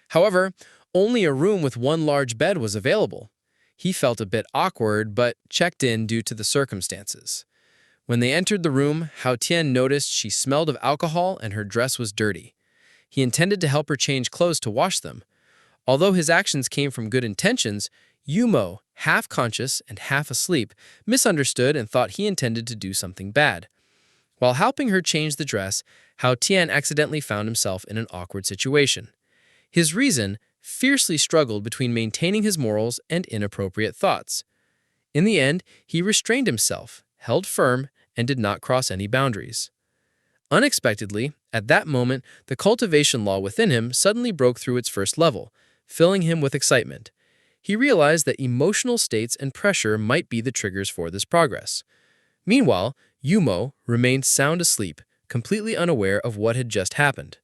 However, only a room with one large bed was available. He felt a bit awkward, but checked in due to the circumstances. When they entered the room, Hao Tian noticed she smelled of alcohol and her dress was dirty. He intended to help her change clothes to wash them. Although his actions came from good intentions, Yumo, half conscious and half asleep, misunderstood and thought he intended to do something bad. While helping her change the dress, Hao Tian accidentally found himself in an awkward situation. His reason fiercely struggled between maintaining his morals and inappropriate thoughts. In the end, he restrained himself, held firm, and did not cross any boundaries. Unexpectedly, at that moment, the cultivation law within him suddenly broke through its first level, filling him with excitement. He realized that emotional states and pressure might be the triggers for this progress. Meanwhile, Yumo remained sound asleep, completely unaware of what had just happened.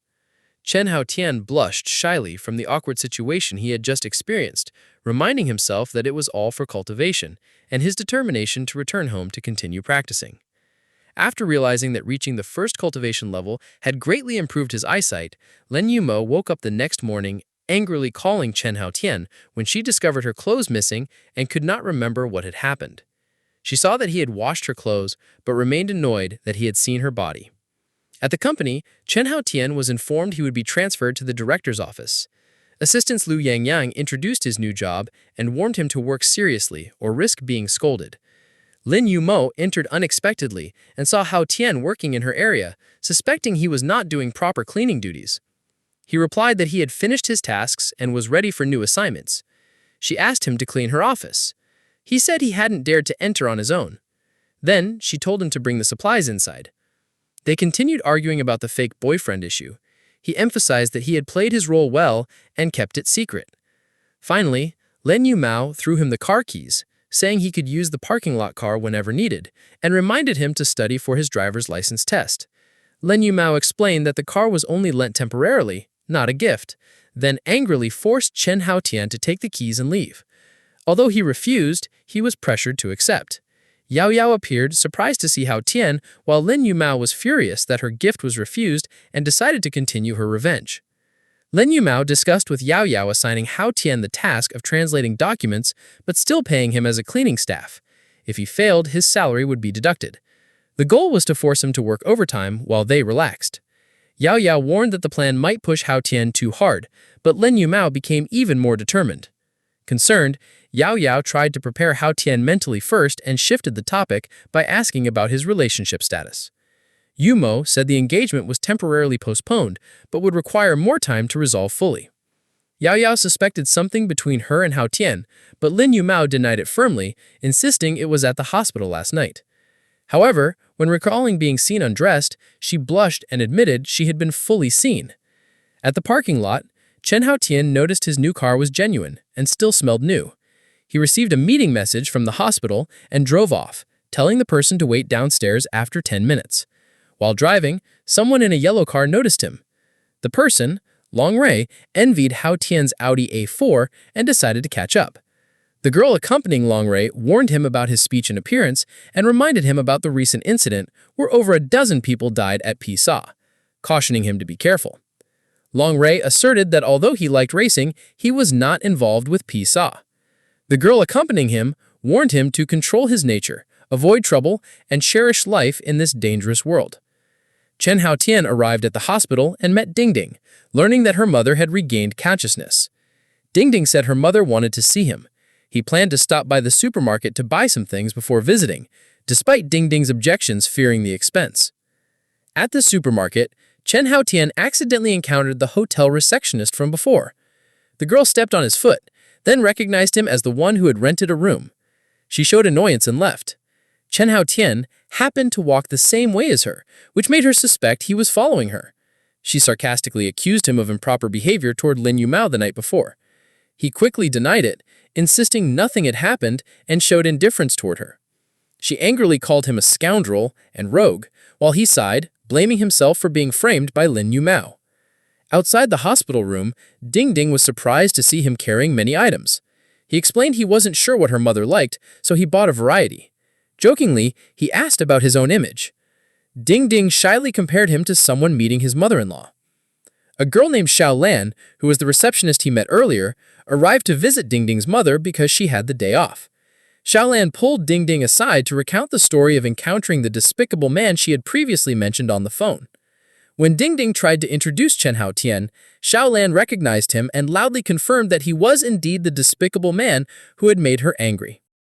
Chen Haotian blushed shyly from the awkward situation he had just experienced, reminding himself that it was all for cultivation, and his determination to return home to continue practicing. After realizing that reaching the first cultivation level had greatly improved his eyesight, Len Yumo woke up the next morning angrily calling Chen Haotian when she discovered her clothes missing and could not remember what had happened. She saw that he had washed her clothes, but remained annoyed that he had seen her body. At the company, Chen Haotian was informed he would be transferred to the director's office. Assistant Liu Yangyang introduced his new job and warned him to work seriously or risk being scolded. Lin Yumo entered unexpectedly and saw Hao Tian working in her area, suspecting he was not doing proper cleaning duties. He replied that he had finished his tasks and was ready for new assignments. She asked him to clean her office. He said he hadn't dared to enter on his own. Then she told him to bring the supplies inside. They continued arguing about the fake boyfriend issue. He emphasized that he had played his role well and kept it secret. Finally, Len Yumao threw him the car keys, saying he could use the parking lot car whenever needed, and reminded him to study for his driver's license test. Len Yumao explained that the car was only lent temporarily, not a gift, then angrily forced Chen Haotian to take the keys and leave. Although he refused, he was pressured to accept. Yao Yao appeared, surprised to see Hao Tian, while Lin Yumao was furious that her gift was refused and decided to continue her revenge. Lin Yumao discussed with Yao Yao assigning Hao Tian the task of translating documents, but still paying him as a cleaning staff. If he failed, his salary would be deducted. The goal was to force him to work overtime while they relaxed. Yao Yao warned that the plan might push Hao Tian too hard, but Lin Yumao became even more determined. Concerned, Yao Yao tried to prepare Hao Tian mentally first and shifted the topic by asking about his relationship status. Yumo said the engagement was temporarily postponed, but would require more time to resolve fully. Yao Yao suspected something between her and Hao Tian, but Lin Yumao denied it firmly, insisting it was at the hospital last night. However, when recalling being seen undressed, she blushed and admitted she had been fully seen. At the parking lot, Chen Haotian noticed his new car was genuine and still smelled new. He received a meeting message from the hospital and drove off, telling the person to wait downstairs after 10 minutes. While driving, someone in a yellow car noticed him. The person, Long Rei, envied Hao Tian's Audi A4 and decided to catch up. The girl accompanying Long Rei warned him about his speech and appearance and reminded him about the recent incident where over a dozen people died at Pisa, cautioning him to be careful. Long Rei asserted that although he liked racing, he was not involved with Pisa. The girl accompanying him warned him to control his nature, avoid trouble, and cherish life in this dangerous world. Chen Haotian arrived at the hospital and met Ding Ding, learning that her mother had regained consciousness. Ding Ding said her mother wanted to see him. He planned to stop by the supermarket to buy some things before visiting, despite Ding Ding's objections fearing the expense. At the supermarket, Chen Haotian accidentally encountered the hotel receptionist from before. The girl stepped on his foot, then recognized him as the one who had rented a room. She showed annoyance and left. Chen Haotian happened to walk the same way as her, which made her suspect he was following her. She sarcastically accused him of improper behavior toward Lin Yumao the night before. He quickly denied it, insisting nothing had happened and showed indifference toward her. She angrily called him a scoundrel and rogue, while he sighed, blaming himself for being framed by Lin Yumao. Outside the hospital room, Ding Ding was surprised to see him carrying many items. He explained he wasn't sure what her mother liked, so he bought a variety. Jokingly, he asked about his own image. Ding Ding shyly compared him to someone meeting his mother-in-law. A girl named Xiao Lan, who was the receptionist he met earlier, arrived to visit Ding Ding's mother because she had the day off. Xiao Lan pulled Ding Ding aside to recount the story of encountering the despicable man she had previously mentioned on the phone. When Ding Ding tried to introduce Chen Haotian, Xiao Lan recognized him and loudly confirmed that he was indeed the despicable man who had made her angry.